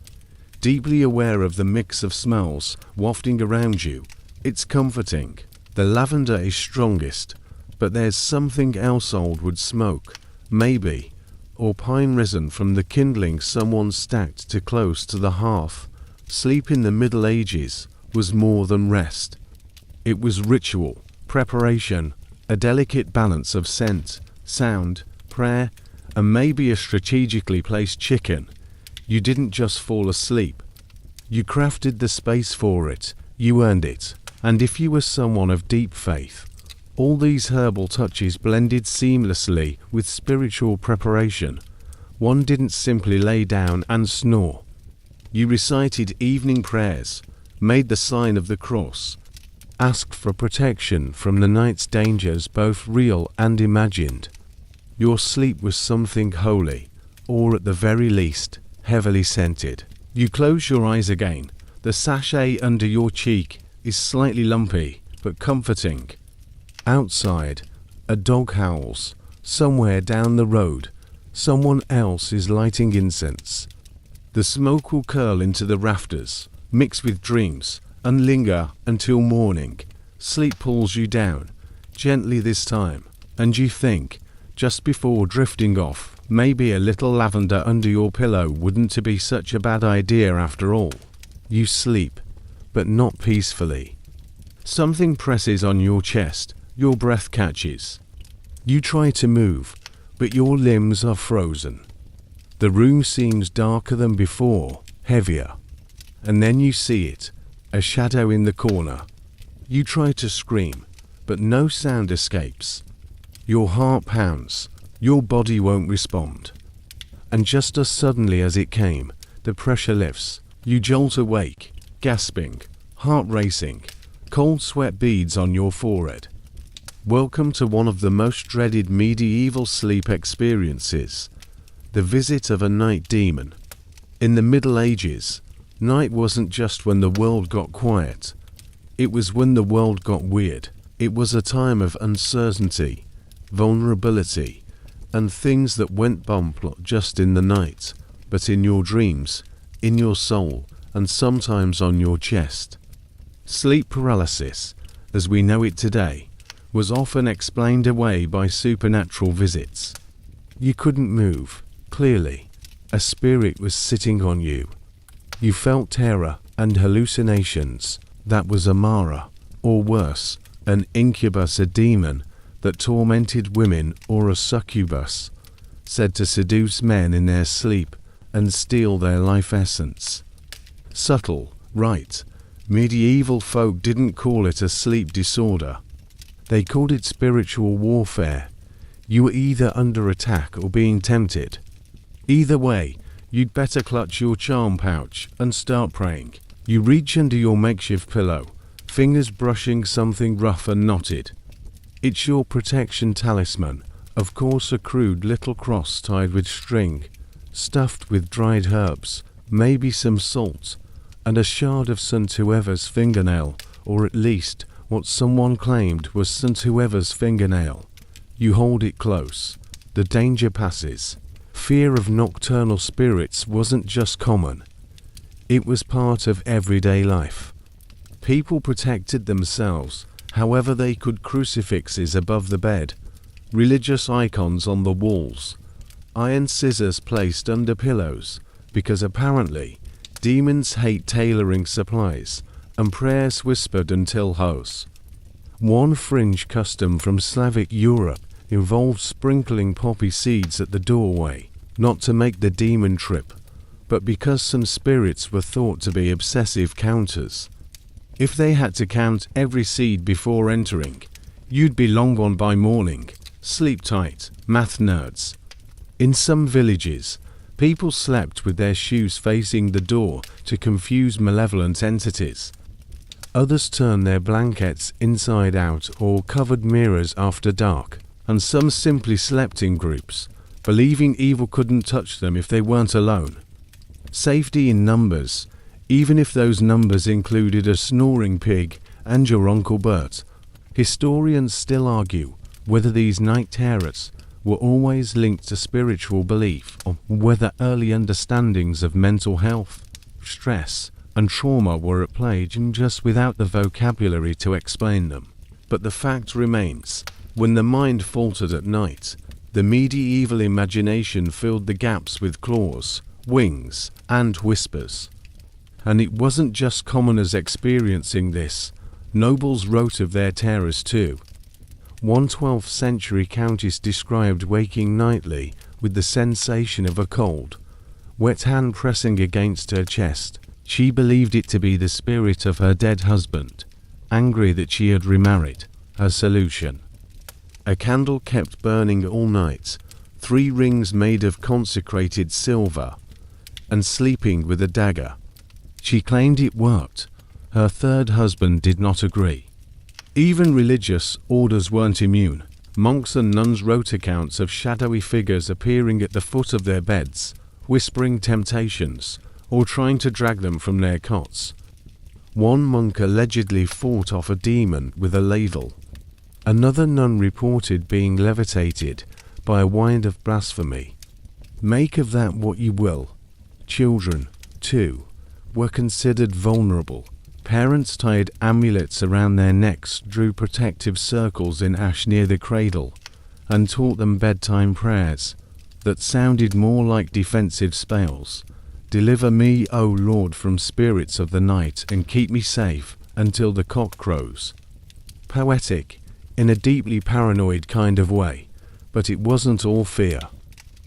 deeply aware of the mix of smells wafting around you. It's comforting. The lavender is strongest, but there's something else old would smoke, maybe, or pine resin from the kindling someone stacked too close to the hearth. Sleep in the Middle Ages was more than rest. It was ritual, preparation, a delicate balance of scent, sound, prayer, and maybe a strategically placed chicken. You didn't just fall asleep. You crafted the space for it, you earned it, and if you were someone of deep faith, all these herbal touches blended seamlessly with spiritual preparation. One didn't simply lay down and snore. You recited evening prayers, made the sign of the cross, asked for protection from the night's dangers, both real and imagined. Your sleep was something holy, or at the very least, heavily scented. You close your eyes again. The sachet under your cheek is slightly lumpy, but comforting. Outside, a dog howls. Somewhere down the road, someone else is lighting incense. The smoke will curl into the rafters, mix with dreams, and linger until morning. Sleep pulls you down, gently this time, and you think, just before drifting off, maybe a little lavender under your pillow wouldn't be such a bad idea after all. You sleep, but not peacefully. Something presses on your chest, your breath catches. You try to move, but your limbs are frozen. The room seems darker than before, heavier. And then you see it, a shadow in the corner. You try to scream, but no sound escapes. Your heart pounds, your body won't respond. And just as suddenly as it came, the pressure lifts. You jolt awake, gasping, heart racing, cold sweat beads on your forehead. Welcome to one of the most dreaded medieval sleep experiences, the visit of a night demon. In the Middle Ages, night wasn't just when the world got quiet. It was when the world got weird. It was a time of uncertainty, vulnerability, and things that went bump not just in the night, but in your dreams, in your soul, and sometimes on your chest. Sleep paralysis, as we know it today, was often explained away by supernatural visits. You couldn't move, clearly. A spirit was sitting on you. You felt terror and hallucinations. That was a Mara, or worse, an incubus, a demon that tormented women, or a succubus, said to seduce men in their sleep and steal their life essence. Subtle, right? Medieval folk didn't call it a sleep disorder. They called it spiritual warfare. You were either under attack or being tempted. Either way, you'd better clutch your charm pouch and start praying. You reach under your makeshift pillow, fingers brushing something rough and knotted. It's your protection talisman, of course a crude little cross tied with string, stuffed with dried herbs, maybe some salt, and a shard of St. Whoever's fingernail, or at least what someone claimed was St. Whoever's fingernail. You hold it close. The danger passes. Fear of nocturnal spirits wasn't just common. It was part of everyday life. People protected themselves however they could. Crucifixes above the bed, religious icons on the walls, iron scissors placed under pillows, because apparently demons hate tailoring supplies, and prayers whispered until hoarse. One fringe custom from Slavic Europe involved sprinkling poppy seeds at the doorway, not to make the demon trip, but because some spirits were thought to be obsessive counters. If they had to count every seed before entering, you'd be long gone by morning. Sleep tight, math nerds. In some villages, people slept with their shoes facing the door to confuse malevolent entities. Others turned their blankets inside out or covered mirrors after dark, and some simply slept in groups, believing evil couldn't touch them if they weren't alone. Safety in numbers, even if those numbers included a snoring pig and your Uncle Bert. Historians still argue whether these night terrors were always linked to spiritual belief, or whether early understandings of mental health, stress, and trauma were at play just without the vocabulary to explain them. But the fact remains, when the mind faltered at night, the medieval imagination filled the gaps with claws, wings, and whispers. And it wasn't just commoners experiencing this. Nobles wrote of their terrors too. One 12th century countess described waking nightly with the sensation of a cold, wet hand pressing against her chest. She believed it to be the spirit of her dead husband, angry that she had remarried. Her solution: a candle kept burning all night, 3 rings made of consecrated silver, and sleeping with a dagger. She claimed it worked. Her third husband did not agree. Even religious orders weren't immune. Monks and nuns wrote accounts of shadowy figures appearing at the foot of their beds, whispering temptations, or trying to drag them from their cots. One monk allegedly fought off a demon with a ladle. Another nun reported being levitated by a wind of blasphemy. Make of that what you will. Children, too, were considered vulnerable. Parents tied amulets around their necks, drew protective circles in ash near the cradle, and taught them bedtime prayers that sounded more like defensive spells. Deliver me, O Lord, from spirits of the night, and keep me safe until the cock crows. Poetic, in a deeply paranoid kind of way, but it wasn't all fear.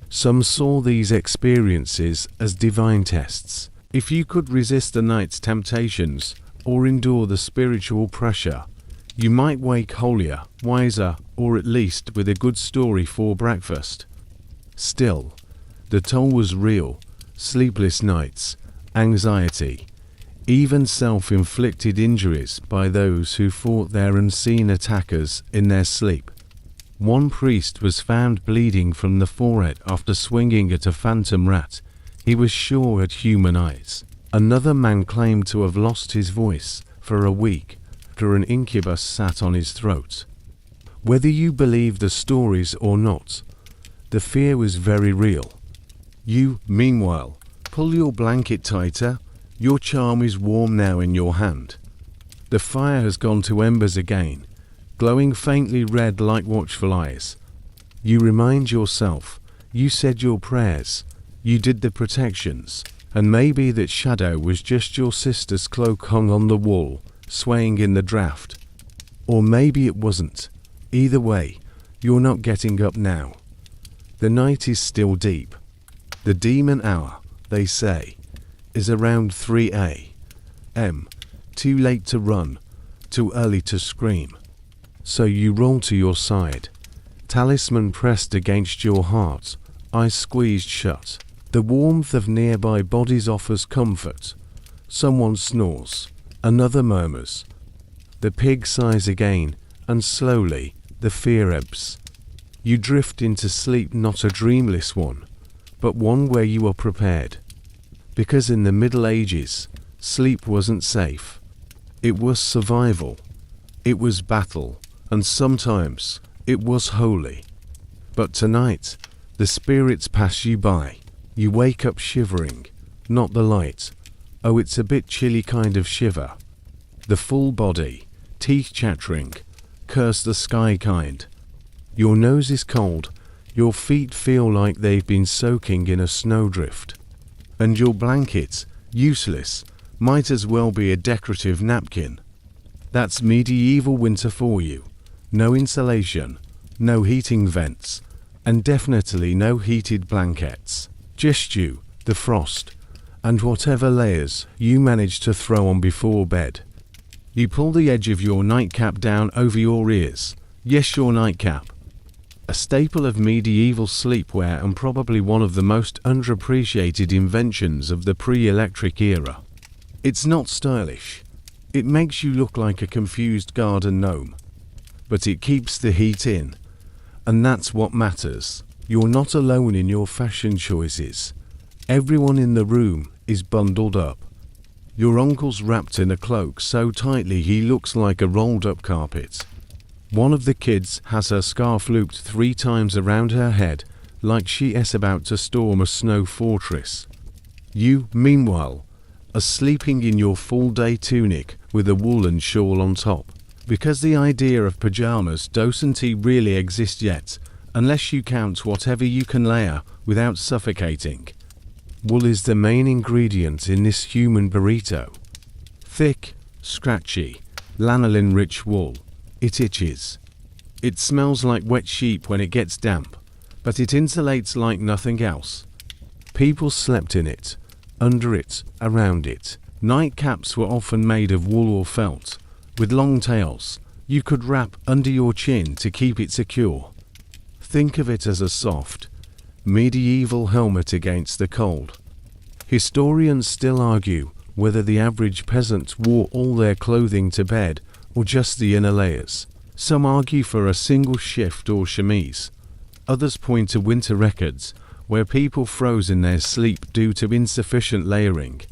Some saw these experiences as divine tests. If you could resist the night's temptations, or endure the spiritual pressure, you might wake holier, wiser, or at least with a good story for breakfast. Still, the toll was real. Sleepless nights, anxiety, even self-inflicted injuries by those who fought their unseen attackers in their sleep. One priest was found bleeding from the forehead after swinging at a phantom rat he was sure had human eyes. Another man claimed to have lost his voice for a week after an incubus sat on his throat. Whether you believe the stories or not, the fear was very real. You, meanwhile, pull your blanket tighter. Your charm is warm now in your hand. The fire has gone to embers again, glowing faintly red like watchful eyes. You remind yourself, you said your prayers, you did the protections, and maybe that shadow was just your sister's cloak hung on the wall, swaying in the draft. Or maybe it wasn't. Either way, you're not getting up now. The night is still deep. The demon hour, they say, is around 3 a.m. Too late to run, too early to scream. So you roll to your side, talisman pressed against your heart, eyes squeezed shut. The warmth of nearby bodies offers comfort. Someone snores, another murmurs. The pig sighs again, and slowly the fear ebbs. You drift into sleep, not a dreamless one, but one where you are prepared. Because in the Middle Ages, sleep wasn't safe. It was survival. It was battle, and sometimes it was holy. But tonight, the spirits pass you by. You wake up shivering, not the light. Oh, it's a bit chilly kind of shiver. The full body, teeth chattering, curse the sky kind. Your nose is cold, your feet feel like they've been soaking in a snowdrift. And your blanket, useless, might as well be a decorative napkin. That's medieval winter for you. No insulation, no heating vents, and definitely no heated blankets. Just you, the frost, and whatever layers you manage to throw on before bed. You pull the edge of your nightcap down over your ears. Yes, your nightcap. A staple of medieval sleepwear and probably one of the most underappreciated inventions of the pre-electric era. It's not stylish. It makes you look like a confused garden gnome. But it keeps the heat in. And that's what matters. You're not alone in your fashion choices. Everyone in the room is bundled up. Your uncle's wrapped in a cloak so tightly he looks like a rolled-up carpet. One of the kids has her scarf looped 3 times around her head, like she is about to storm a snow fortress. You, meanwhile, are sleeping in your full-day tunic with a woolen shawl on top. Because the idea of pajamas doesn't really exist yet, unless you count whatever you can layer without suffocating. Wool is the main ingredient in this human burrito. Thick, scratchy, lanolin-rich wool. It itches. It smells like wet sheep when it gets damp, but it insulates like nothing else. People slept in it, under it, around it. Nightcaps were often made of wool or felt, with long tails. You could wrap under your chin to keep it secure. Think of it as a soft, medieval helmet against the cold. Historians still argue whether the average peasant wore all their clothing to bed or just the inner layers. Some argue for a single shift or chemise. Others point to winter records where people froze in their sleep due to insufficient layering.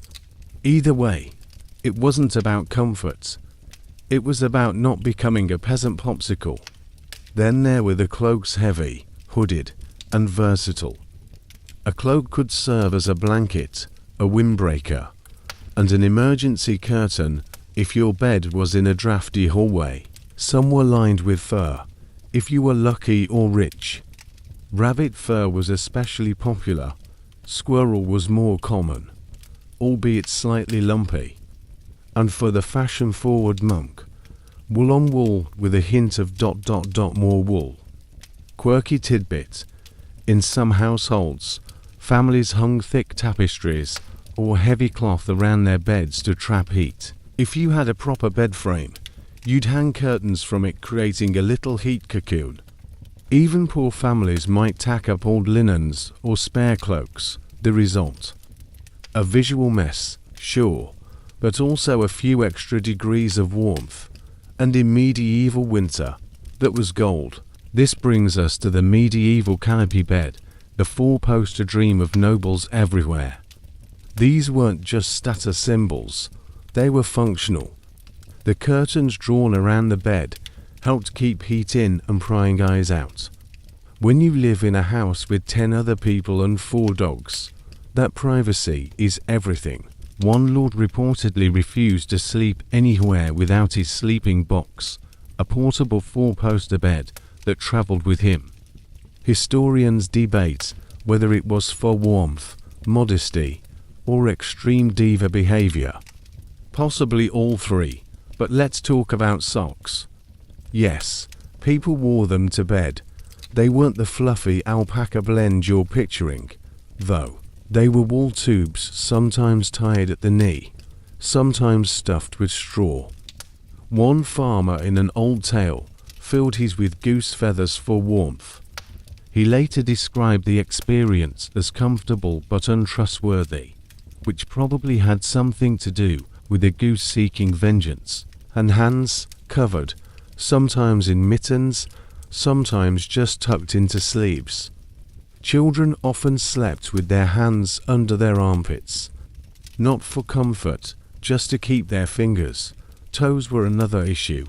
Either way, it wasn't about comfort. It was about not becoming a peasant popsicle. Then there were the cloaks, heavy, hooded, and versatile. A cloak could serve as a blanket, a windbreaker, and an emergency curtain if your bed was in a drafty hallway. Some were lined with fur, if you were lucky or rich. Rabbit fur was especially popular. Squirrel was more common, albeit slightly lumpy. And for the fashion-forward monk, wool on wool with a hint of ... more wool. Quirky tidbit. In some households, families hung thick tapestries or heavy cloth around their beds to trap heat. If you had a proper bed frame, you'd hang curtains from it, creating a little heat cocoon. Even poor families might tack up old linens or spare cloaks. The result? A visual mess, sure, but also a few extra degrees of warmth. And in medieval winter, that was gold. This brings us to the medieval canopy bed, the four-poster dream of nobles everywhere. These weren't just status symbols, they were functional. The curtains drawn around the bed helped keep heat in and prying eyes out. When you live in a house with 10 other people and 4 dogs, that privacy is everything. One lord reportedly refused to sleep anywhere without his sleeping box, a portable four-poster bed that travelled with him. Historians debate whether it was for warmth, modesty, or extreme diva behaviour. Possibly all three, but let's talk about socks. Yes, people wore them to bed. They weren't the fluffy alpaca blend you're picturing, though. They were wool tubes, sometimes tied at the knee, sometimes stuffed with straw. One farmer in an old tale filled his with goose feathers for warmth. He later described the experience as comfortable but untrustworthy, which probably had something to do with the goose seeking vengeance, and hands covered, sometimes in mittens, sometimes just tucked into sleeves. Children often slept with their hands under their armpits. Not for comfort, just to keep their fingers. Toes were another issue.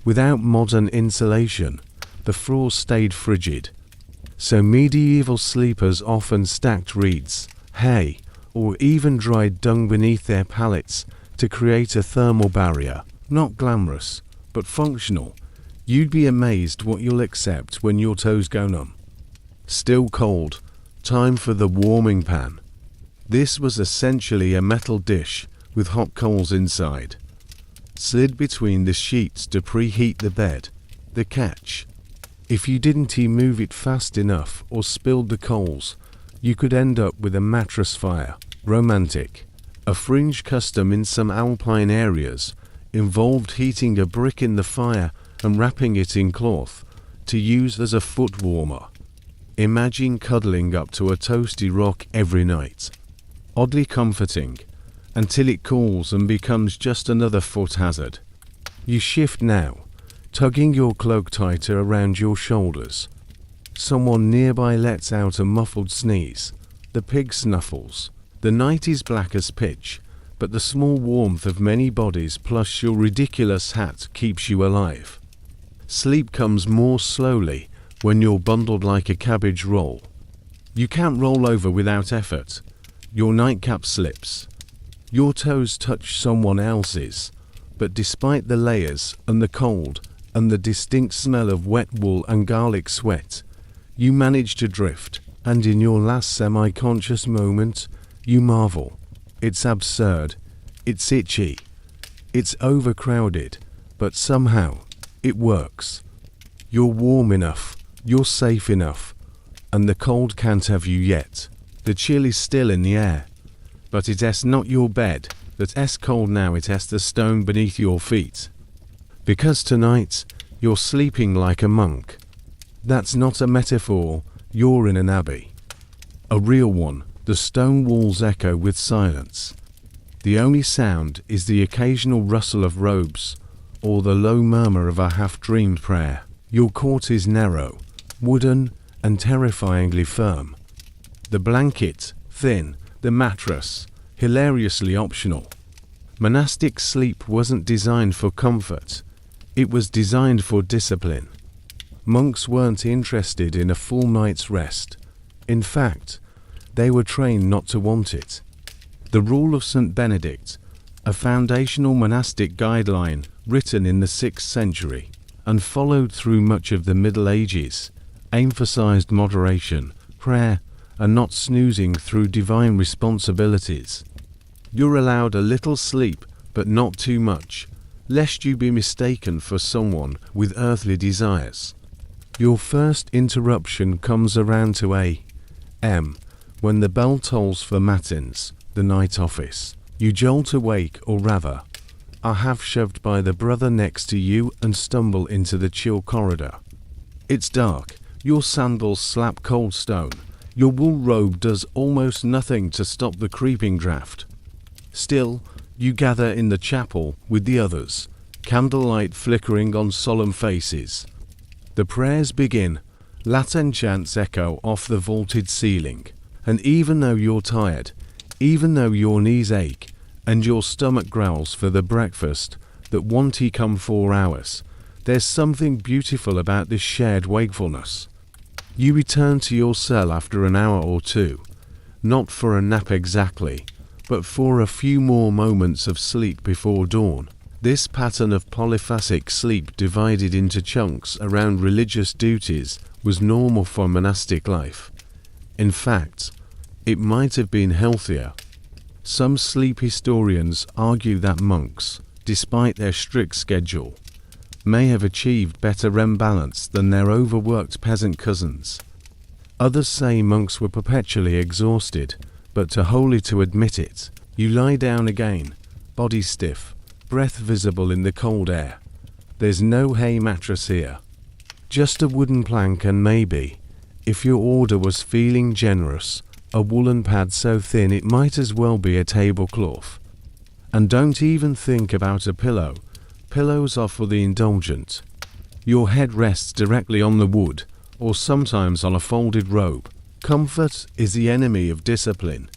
Without modern insulation, the floors stayed frigid. So medieval sleepers often stacked reeds, hay, or even dried dung beneath their pallets to create a thermal barrier. Not glamorous, but functional. You'd be amazed what you'll accept when your toes go numb. Still cold, time for the warming pan. This was essentially a metal dish with hot coals inside, slid between the sheets to preheat the bed. The catch: if you didn't move it fast enough or spilled the coals, you could end up with a mattress fire. Romantic. A fringe custom in some alpine areas involved heating a brick in the fire and wrapping it in cloth to use as a foot warmer. Imagine cuddling up to a toasty rock every night. Oddly comforting, until it cools and becomes just another foot hazard. You shift now, tugging your cloak tighter around your shoulders. Someone nearby lets out a muffled sneeze. The pig snuffles. The night is black as pitch, but the small warmth of many bodies plus your ridiculous hat keeps you alive. Sleep comes more slowly when you're bundled like a cabbage roll. You can't roll over without effort. Your nightcap slips. Your toes touch someone else's, but despite the layers and the cold and the distinct smell of wet wool and garlic sweat, you manage to drift, and in your last semi-conscious moment, you marvel. It's absurd. It's itchy. It's overcrowded, but somehow it works. You're warm enough. You're safe enough, and the cold can't have you yet. The chill is still in the air, but it's not your bed that's cold now, it's the stone beneath your feet. Because tonight, you're sleeping like a monk. That's not a metaphor, you're in an abbey. A real one. The stone walls echo with silence. The only sound is the occasional rustle of robes, or the low murmur of a half-dreamed prayer. Your court is narrow, wooden, and terrifyingly firm. The blanket, thin, the mattress, hilariously optional. Monastic sleep wasn't designed for comfort, it was designed for discipline. Monks weren't interested in a full night's rest. In fact, they were trained not to want it. The Rule of St. Benedict, a foundational monastic guideline written in the 6th century and followed through much of the Middle Ages, emphasized moderation, prayer, and not snoozing through divine responsibilities. You're allowed a little sleep, but not too much, lest you be mistaken for someone with earthly desires. Your first interruption comes around to a.m. when the bell tolls for matins, the night office. You jolt awake, or rather, are half shoved by the brother next to you and stumble into the chill corridor. It's dark, your sandals slap cold stone, your wool robe does almost nothing to stop the creeping draft. Still, you gather in the chapel with the others, candlelight flickering on solemn faces. The prayers begin, Latin chants echo off the vaulted ceiling, and even though you're tired, even though your knees ache, and your stomach growls for the breakfast that won't come 4 hours, there's something beautiful about this shared wakefulness. You return to your cell after an hour or two, not for a nap exactly, but for a few more moments of sleep before dawn. This pattern of polyphasic sleep divided into chunks around religious duties was normal for monastic life. In fact, it might have been healthier. Some sleep historians argue that monks, despite their strict schedule, may have achieved better REM balance than their overworked peasant cousins. Others say monks were perpetually exhausted, but too holy to admit it. You lie down again, body stiff, breath visible in the cold air. There's no hay mattress here. Just a wooden plank and maybe, if your order was feeling generous, a woolen pad so thin it might as well be a tablecloth. And don't even think about a pillow. Pillows are for the indulgent. Your head rests directly on the wood, or sometimes on a folded robe. Comfort is the enemy of discipline,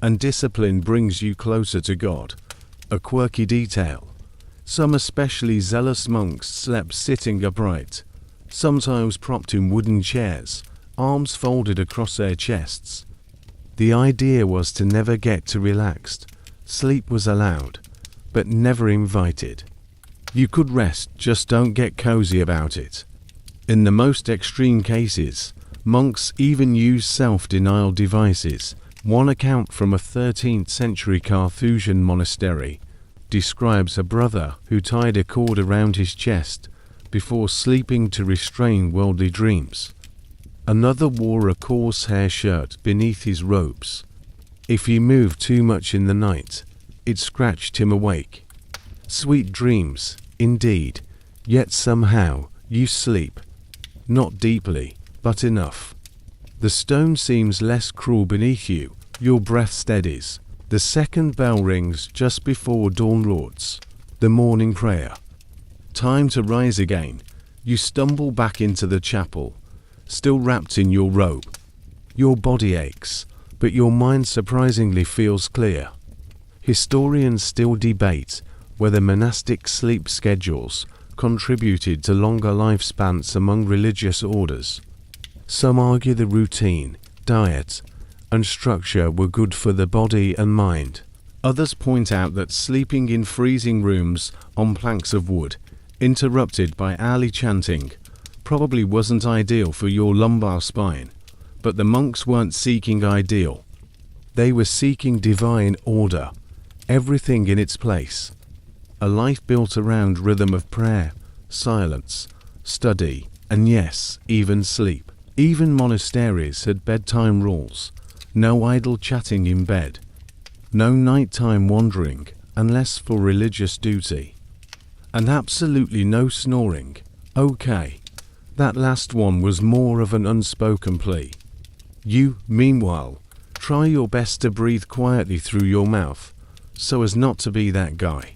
and discipline brings you closer to God. A quirky detail. Some especially zealous monks slept sitting upright, sometimes propped in wooden chairs, arms folded across their chests. The idea was to never get too relaxed. Sleep was allowed, but never invited. You could rest, just don't get cozy about it. In the most extreme cases, monks even used self-denial devices. One account from a 13th century Carthusian monastery describes a brother who tied a cord around his chest before sleeping to restrain worldly dreams. Another wore a coarse hair shirt beneath his robes. If he moved too much in the night, it scratched him awake. Sweet dreams, indeed, yet somehow you sleep. Not deeply, but enough. The stone seems less cruel beneath you, your breath steadies. The second bell rings just before dawn lords. The morning prayer. Time to rise again. You stumble back into the chapel, still wrapped in your robe. Your body aches, but your mind surprisingly feels clear. Historians still debate whether monastic sleep schedules contributed to longer lifespans among religious orders. Some argue the routine, diet, and structure were good for the body and mind. Others point out that sleeping in freezing rooms on planks of wood, interrupted by hourly chanting, probably wasn't ideal for your lumbar spine. But the monks weren't seeking ideal. They were seeking divine order, everything in its place. A life built around rhythm of prayer, silence, study, and yes, even sleep. Even monasteries had bedtime rules. No idle chatting in bed. No nighttime wandering, unless for religious duty. And absolutely no snoring. Okay. That last one was more of an unspoken plea. You, meanwhile, try your best to breathe quietly through your mouth, so as not to be that guy.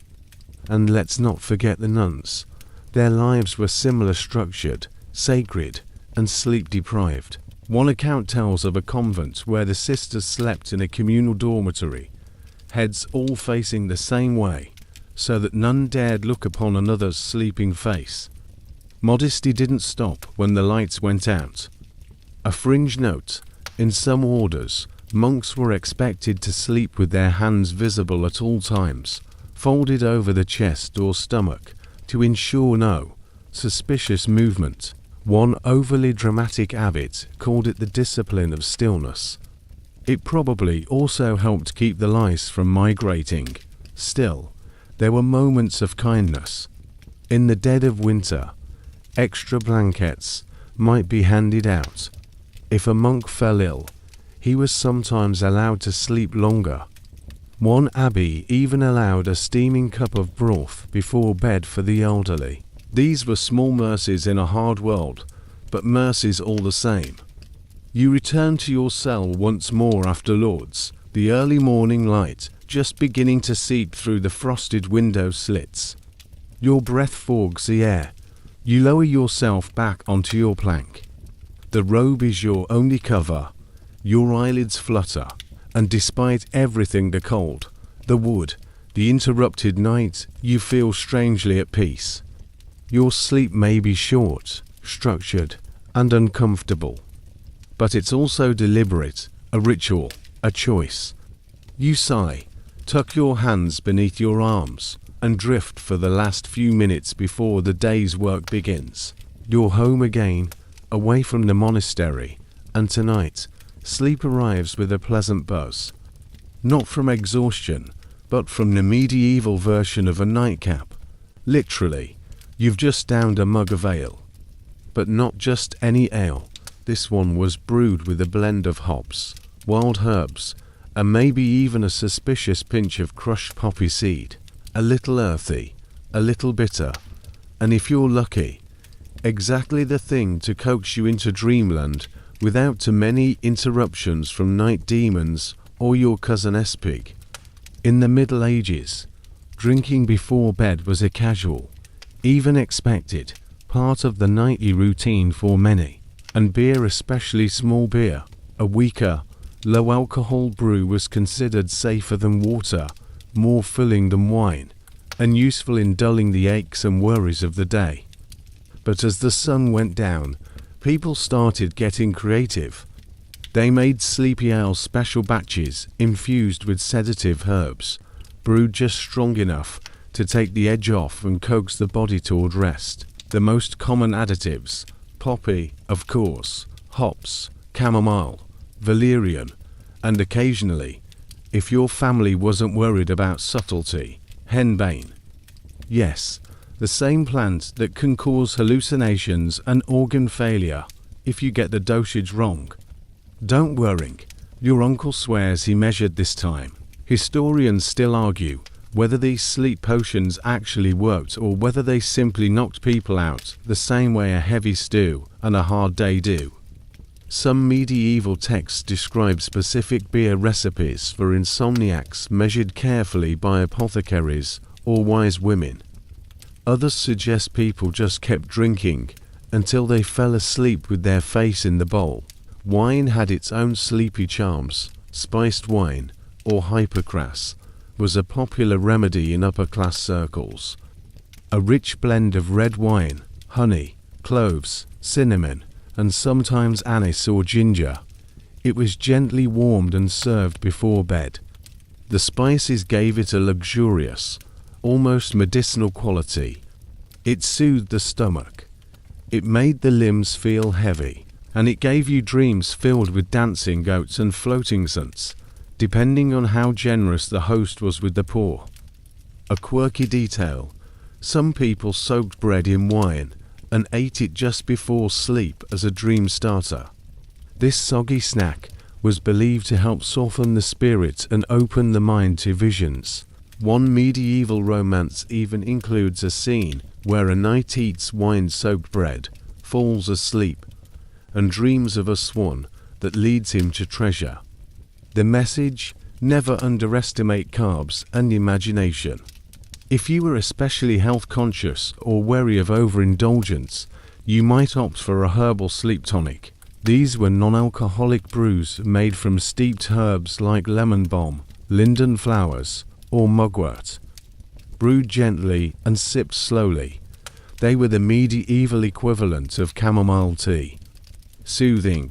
And let's not forget the nuns. Their lives were similar structured, sacred, and sleep-deprived. One account tells of a convent where the sisters slept in a communal dormitory, heads all facing the same way, so that none dared look upon another's sleeping face. Modesty didn't stop when the lights went out. A fringe note: in some orders, monks were expected to sleep with their hands visible at all times, folded over the chest or stomach, to ensure no suspicious movement. One overly dramatic abbot called it the discipline of stillness. It probably also helped keep the lice from migrating. Still, there were moments of kindness. In the dead of winter, extra blankets might be handed out. If a monk fell ill, he was sometimes allowed to sleep longer. One abbey even allowed a steaming cup of broth before bed for the elderly. These were small mercies in a hard world, but mercies all the same. You return to your cell once more after Lord's, the early morning light just beginning to seep through the frosted window slits. Your breath fogs the air. You lower yourself back onto your plank. The robe is your only cover. Your eyelids flutter, and despite everything, the cold, the wood, the interrupted night, you feel strangely at peace. Your sleep may be short, structured, and uncomfortable, but it's also deliberate, a ritual, a choice. You sigh, Tuck your hands beneath your arms and drift for the last few minutes before the day's work begins. You're home again, away from the monastery, and tonight, sleep arrives with a pleasant buzz. Not from exhaustion, but from the medieval version of a nightcap. Literally, you've just downed a mug of ale. But not just any ale. This one was brewed with a blend of hops, wild herbs, and maybe even a suspicious pinch of crushed poppy seed. A little earthy, a little bitter, and if you're lucky, exactly the thing to coax you into dreamland without too many interruptions from night demons or your cousin Espig. In the Middle Ages, drinking before bed was a casual, even expected, part of the nightly routine for many, and beer, especially small beer, a weaker, low-alcohol brew, was considered safer than water, more filling than wine, and useful in dulling the aches and worries of the day. But as the sun went down, people started getting creative. They made sleepy ale special batches infused with sedative herbs, brewed just strong enough to take the edge off and coax the body toward rest. The most common additives: poppy, of course, hops, chamomile, valerian, and occasionally, if your family wasn't worried about subtlety, henbane. Yes, the same plant that can cause hallucinations and organ failure if you get the dosage wrong. Don't worry, your uncle swears he measured this time. Historians still argue whether these sleep potions actually worked or whether they simply knocked people out the same way a heavy stew and a hard day do. Some medieval texts describe specific beer recipes for insomniacs measured carefully by apothecaries or wise women. Others suggest people just kept drinking until they fell asleep with their face in the bowl. Wine had its own sleepy charms. Spiced wine, or hypercras, was a popular remedy in upper-class circles. A rich blend of red wine, honey, cloves, cinnamon, and sometimes anise or ginger. It was gently warmed and served before bed. The spices gave it a luxurious, almost medicinal quality. It soothed the stomach. It made the limbs feel heavy, and it gave you dreams filled with dancing goats and floating suns, depending on how generous the host was with the poor. A quirky detail: some people soaked bread in wine and ate it just before sleep as a dream starter. This soggy snack was believed to help soften the spirit and open the mind to visions. One medieval romance even includes a scene where a knight eats wine-soaked bread, falls asleep, and dreams of a swan that leads him to treasure. The message: never underestimate carbs and imagination. If you were especially health conscious or wary of overindulgence, you might opt for a herbal sleep tonic. These were non-alcoholic brews made from steeped herbs like lemon balm, linden flowers, or mugwort. Brewed gently and sipped slowly, they were the medieval equivalent of chamomile tea. Soothing,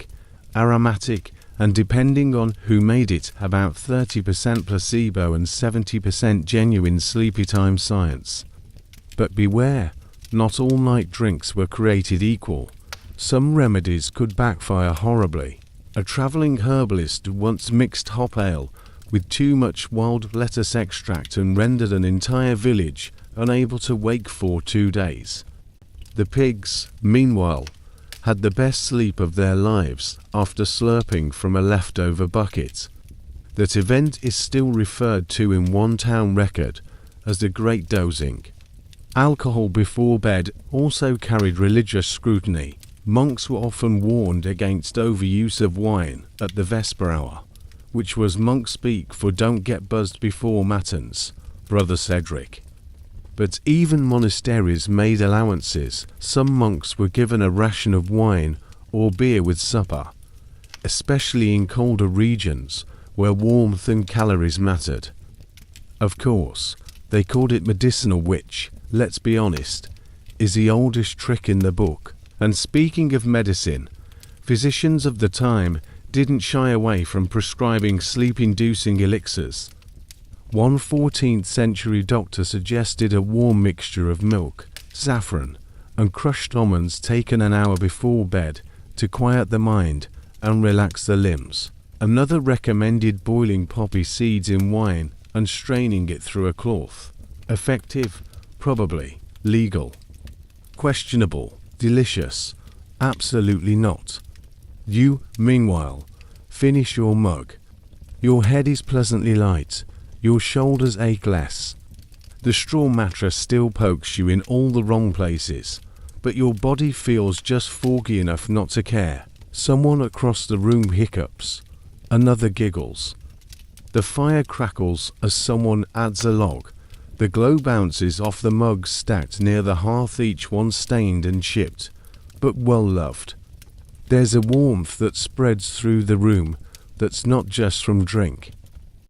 aromatic, and depending on who made it, about 30% placebo and 70% genuine sleepy time science. But beware, not all night drinks were created equal. Some remedies could backfire horribly. A travelling herbalist once mixed hop ale with too much wild lettuce extract and rendered an entire village unable to wake for 2 days. The pigs, meanwhile, had the best sleep of their lives after slurping from a leftover bucket. That event is still referred to in one town record as the Great Dozing. Alcohol before bed also carried religious scrutiny. Monks were often warned against overuse of wine at the Vesper hour, which was monk speak for don't get buzzed before matins, Brother Cedric. But even monasteries made allowances. Some monks were given a ration of wine or beer with supper, especially in colder regions where warmth and calories mattered. Of course, they called it medicinal, which, let's be honest, is the oldest trick in the book. And speaking of medicine, physicians of the time didn't shy away from prescribing sleep-inducing elixirs. One 14th century doctor suggested a warm mixture of milk, saffron, and crushed almonds taken an hour before bed to quiet the mind and relax the limbs. Another recommended boiling poppy seeds in wine and straining it through a cloth. Effective? Probably. Legal? Questionable. Delicious? Absolutely not. You, meanwhile, finish your mug. Your head is pleasantly light. Your shoulders ache less. The straw mattress still pokes you in all the wrong places, but your body feels just foggy enough not to care. Someone across the room hiccups. Another giggles. The fire crackles as someone adds a log. The glow bounces off the mugs stacked near the hearth, each one stained and chipped, but well loved. There's a warmth that spreads through the room that's not just from drink.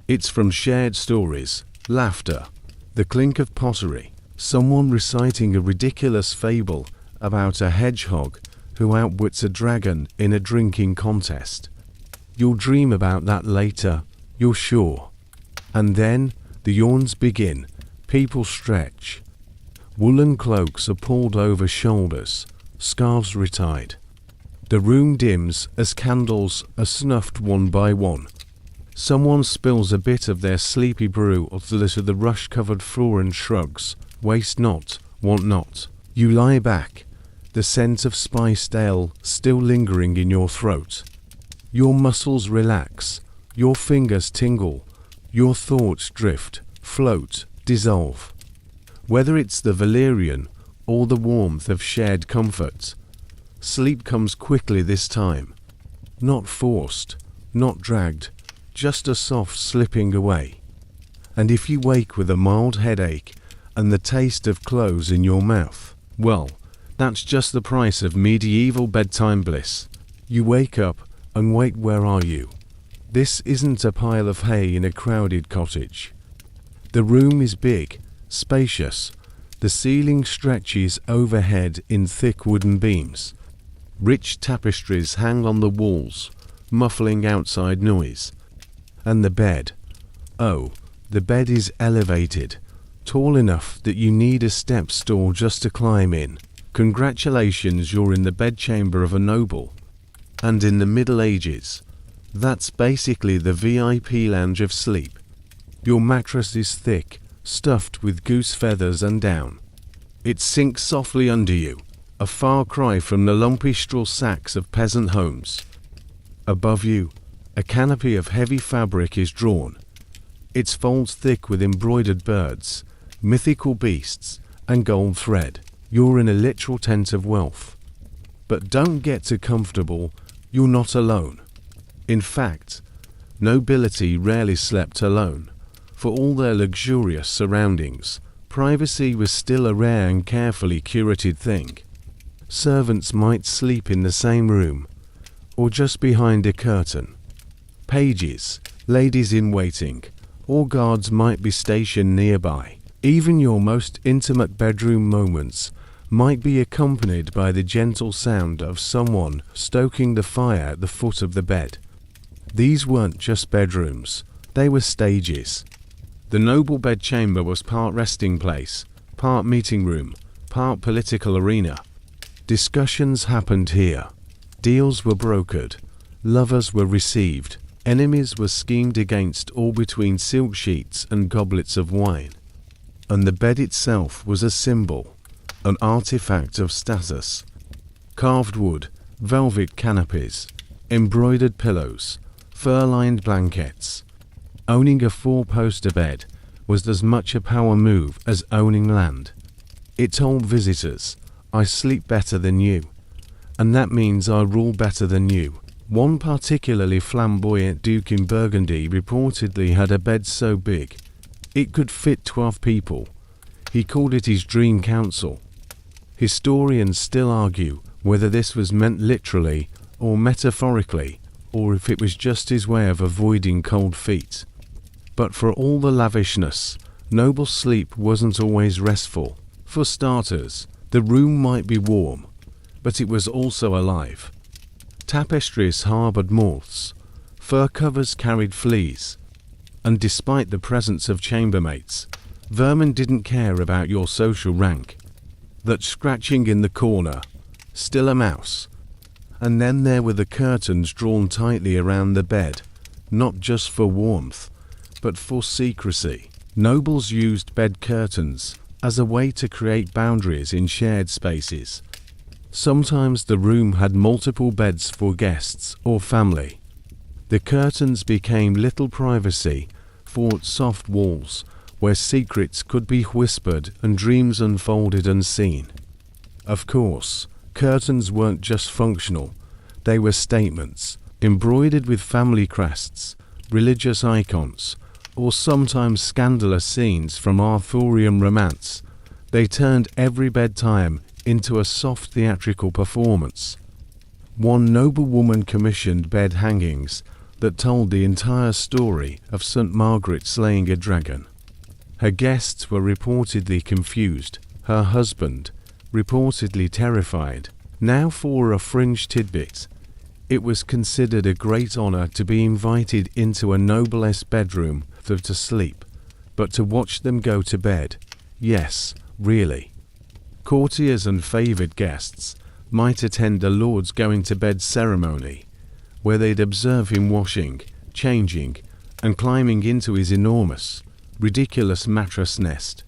It's from shared stories, laughter, the clink of pottery, someone reciting a ridiculous fable about a hedgehog who outwits a dragon in a drinking contest. You'll dream about that later, you're sure. And then the yawns begin, people stretch. Woolen cloaks are pulled over shoulders, scarves retied. The room dims as candles are snuffed one by one. Someone spills a bit of their sleepy brew onto the rush-covered floor and shrugs, waste not, want not. You lie back, the scent of spiced ale still lingering in your throat. Your muscles relax, your fingers tingle, your thoughts drift, float, dissolve. Whether it's the valerian or the warmth of shared comfort, sleep comes quickly this time. Not forced, not dragged, just a soft slipping away. And if you wake with a mild headache and the taste of clothes in your mouth, well, that's just the price of medieval bedtime bliss. You wake up and wait, where are you? This isn't a pile of hay in a crowded cottage. The room is big, spacious. The ceiling stretches overhead in thick wooden beams. Rich tapestries hang on the walls, muffling outside noise. And the bed. Oh, the bed is elevated, tall enough that you need a step stool just to climb in. Congratulations, you're in the bedchamber of a noble. And in the Middle Ages. That's basically the VIP lounge of sleep. Your mattress is thick, stuffed with goose feathers and down. It sinks softly under you, a far cry from the lumpy straw sacks of peasant homes. Above you, a canopy of heavy fabric is drawn, its folds thick with embroidered birds, mythical beasts, and gold thread. You're in a literal tent of wealth. But don't get too comfortable, you're not alone. In fact, nobility rarely slept alone. For all their luxurious surroundings, privacy was still a rare and carefully curated thing. Servants might sleep in the same room, or just behind a curtain. Pages, ladies in waiting, or guards might be stationed nearby. Even your most intimate bedroom moments might be accompanied by the gentle sound of someone stoking the fire at the foot of the bed. These weren't just bedrooms, they were stages. The noble bedchamber was part resting place, part meeting room, part political arena. Discussions happened here. Deals were brokered. Lovers were received. Enemies were schemed against, all between silk sheets and goblets of wine. And the bed itself was a symbol, an artifact of status. Carved wood, velvet canopies, embroidered pillows, fur-lined blankets. Owning a four-poster bed was as much a power move as owning land. It told visitors, I sleep better than you, and that means I rule better than you. One particularly flamboyant duke in Burgundy reportedly had a bed so big it could fit 12 people. He called it his dream council. Historians still argue whether this was meant literally or metaphorically, or if it was just his way of avoiding cold feet. But for all the lavishness, noble sleep wasn't always restful. For starters, the room might be warm, but it was also alive. Tapestries harboured moths, fur covers carried fleas, and despite the presence of chambermaids, vermin didn't care about your social rank. That scratching in the corner, still a mouse. And then there were the curtains drawn tightly around the bed, not just for warmth, but for secrecy. Nobles used bed curtains as a way to create boundaries in shared spaces. Sometimes the room had multiple beds for guests or family. The curtains became little privacy for soft walls where secrets could be whispered and dreams unfolded unseen. Of course, curtains weren't just functional, they were statements, embroidered with family crests, religious icons, or sometimes scandalous scenes from Arthurian romance. They turned every bedtime into a soft theatrical performance. One noblewoman commissioned bed hangings that told the entire story of St. Margaret slaying a dragon. Her guests were reportedly confused, her husband reportedly terrified. Now for a fringe tidbit. It was considered a great honor to be invited into a noblesse bedroom to sleep, but to watch them go to bed, yes, really. Courtiers and favored guests might attend a lord's going to bed ceremony, where they'd observe him washing, changing, and climbing into his enormous, ridiculous mattress nest.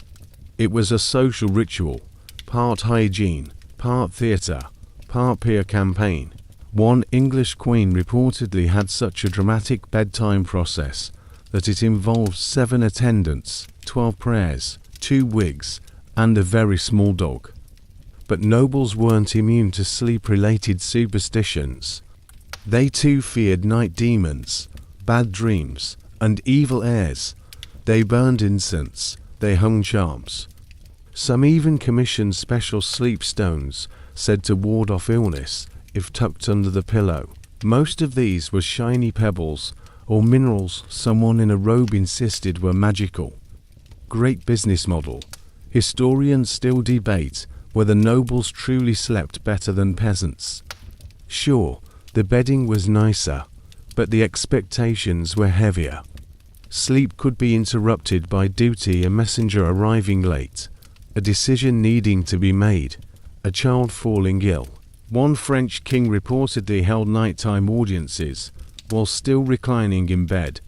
It was a social ritual, part hygiene, part theatre, part peer campaign. One English queen reportedly had such a dramatic bedtime process that it involved 7 attendants, 12 prayers, 2 wigs, and a very small dog. But nobles weren't immune to sleep-related superstitions. They too feared night demons, bad dreams, and evil airs. They burned incense, they hung charms. Some even commissioned special sleep stones said to ward off illness if tucked under the pillow. Most of these were shiny pebbles or minerals someone in a robe insisted were magical. Great business model. Historians still debate whether nobles truly slept better than peasants. Sure, the bedding was nicer, but the expectations were heavier. Sleep could be interrupted by duty, a messenger arriving late, a decision needing to be made, a child falling ill. One French king reportedly held nighttime audiences while still reclining in bed,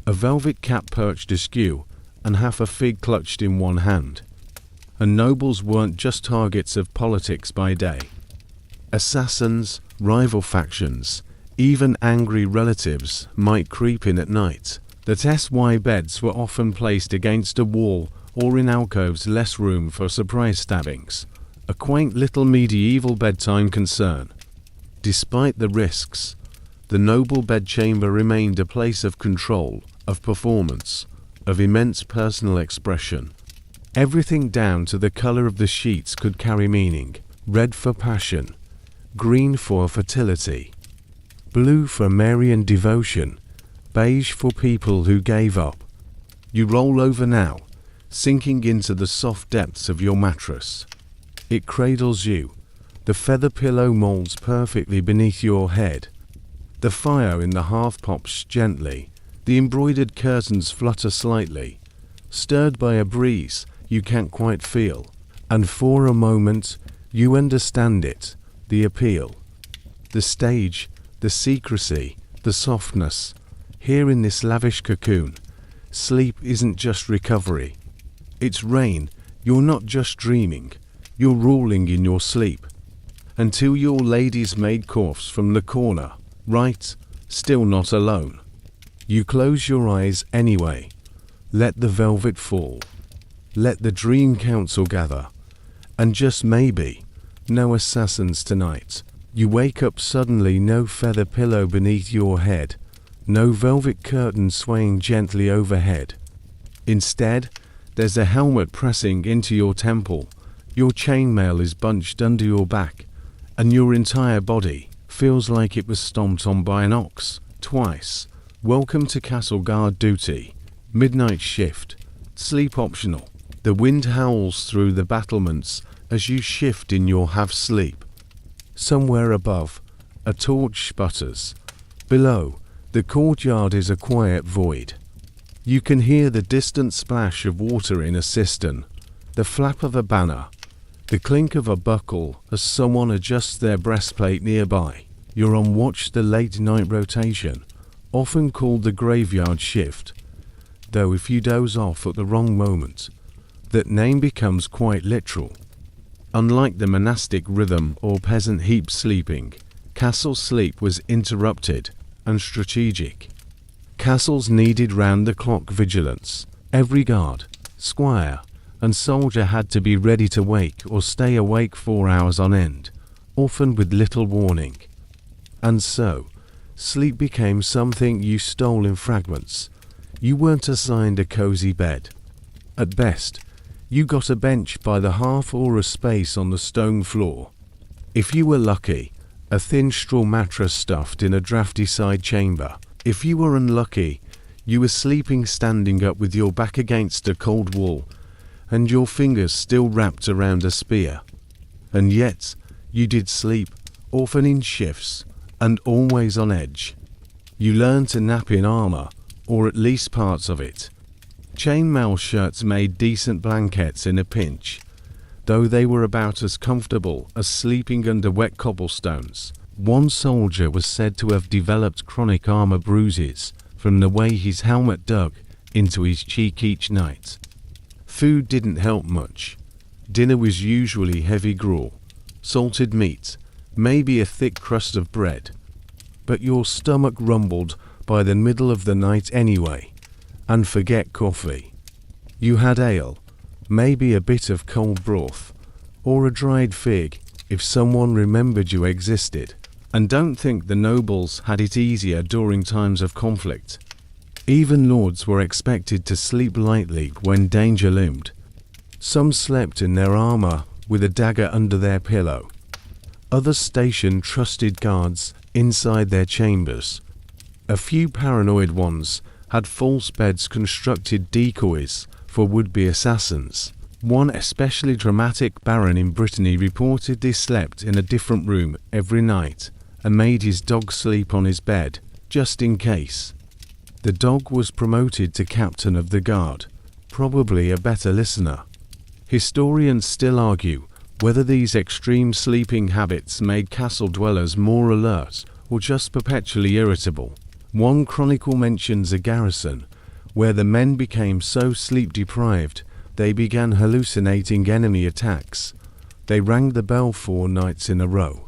a velvet cap perched askew and half a fig clutched in one hand. And nobles weren't just targets of politics by day. Assassins, rival factions, even angry relatives might creep in at night. The SY beds were often placed against a wall or in alcoves, less room for surprise stabbings. A quaint little medieval bedtime concern. Despite the risks, the noble bedchamber remained a place of control, of performance, of immense personal expression. Everything down to the color of the sheets could carry meaning. Red for passion, green for fertility, blue for Marian devotion, beige for people who gave up. You roll over now, sinking into the soft depths of your mattress. It cradles you. The feather pillow molds perfectly beneath your head. The fire in the hearth pops gently. The embroidered curtains flutter slightly, stirred by a breeze you can't quite feel. And for a moment, you understand it, the appeal. The stage, the secrecy, the softness. Here in this lavish cocoon, sleep isn't just recovery. It's rain. You're not just dreaming. You're ruling in your sleep. Until your lady's maid coughs from the corner, right, still not alone. You close your eyes anyway. Let the velvet fall. Let the dream council gather. And just maybe, no assassins tonight. You wake up suddenly, no feather pillow beneath your head, no velvet curtain swaying gently overhead. Instead, there's a helmet pressing into your temple. Your chainmail is bunched under your back, and your entire body feels like it was stomped on by an ox, twice. Welcome to castle guard duty. Midnight shift. Sleep optional. The wind howls through the battlements as you shift in your half-sleep. Somewhere above, a torch sputters. Below, the courtyard is a quiet void. You can hear the distant splash of water in a cistern, the flap of a banner, the clink of a buckle as someone adjusts their breastplate nearby. You're on watch, the late night rotation, often called the graveyard shift, though if you doze off at the wrong moment, that name becomes quite literal. Unlike the monastic rhythm or peasant heap sleeping, castle sleep was interrupted and strategic. Castles needed round-the-clock vigilance. Every guard, squire, and soldier had to be ready to wake or stay awake 4 hours on end, often with little warning. And so, sleep became something you stole in fragments. You weren't assigned a cozy bed. At best, you got a bench by the half or a space on the stone floor. If you were lucky, a thin straw mattress stuffed in a drafty side chamber. If you were unlucky, you were sleeping standing up with your back against a cold wall and your fingers still wrapped around a spear. And yet, you did sleep, often in shifts, and always on edge. You learned to nap in armor, or at least parts of it. Chainmail shirts made decent blankets in a pinch, though they were about as comfortable as sleeping under wet cobblestones. One soldier was said to have developed chronic armor bruises from the way his helmet dug into his cheek each night. Food didn't help much. Dinner was usually heavy gruel, salted meat, maybe a thick crust of bread. But your stomach rumbled by the middle of the night anyway, and forget coffee. You had ale, maybe a bit of cold broth, or a dried fig if someone remembered you existed. And don't think the nobles had it easier during times of conflict. Even lords were expected to sleep lightly when danger loomed. Some slept in their armor with a dagger under their pillow. Others stationed trusted guards inside their chambers. A few paranoid ones had false beds constructed decoys for would-be assassins. One especially dramatic baron in Brittany reportedly slept in a different room every night and made his dog sleep on his bed, just in case. The dog was promoted to captain of the guard, probably a better listener. Historians still argue whether these extreme sleeping habits made castle dwellers more alert or just perpetually irritable. One chronicle mentions a garrison where the men became so sleep-deprived they began hallucinating enemy attacks. They rang the bell 4 nights in a row.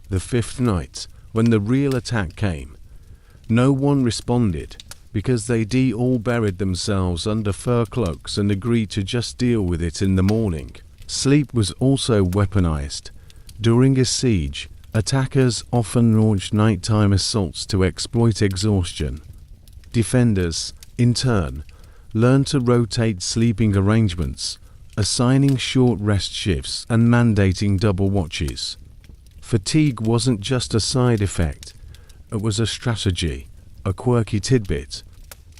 The 5th night, when the real attack came, no one responded because they all buried themselves under fur cloaks and agreed to just deal with it in the morning. Sleep was also weaponized. During a siege, attackers often launched nighttime assaults to exploit exhaustion. Defenders, in turn, learned to rotate sleeping arrangements, assigning short rest shifts and mandating double watches. Fatigue wasn't just a side effect, it was a strategy, a quirky tidbit.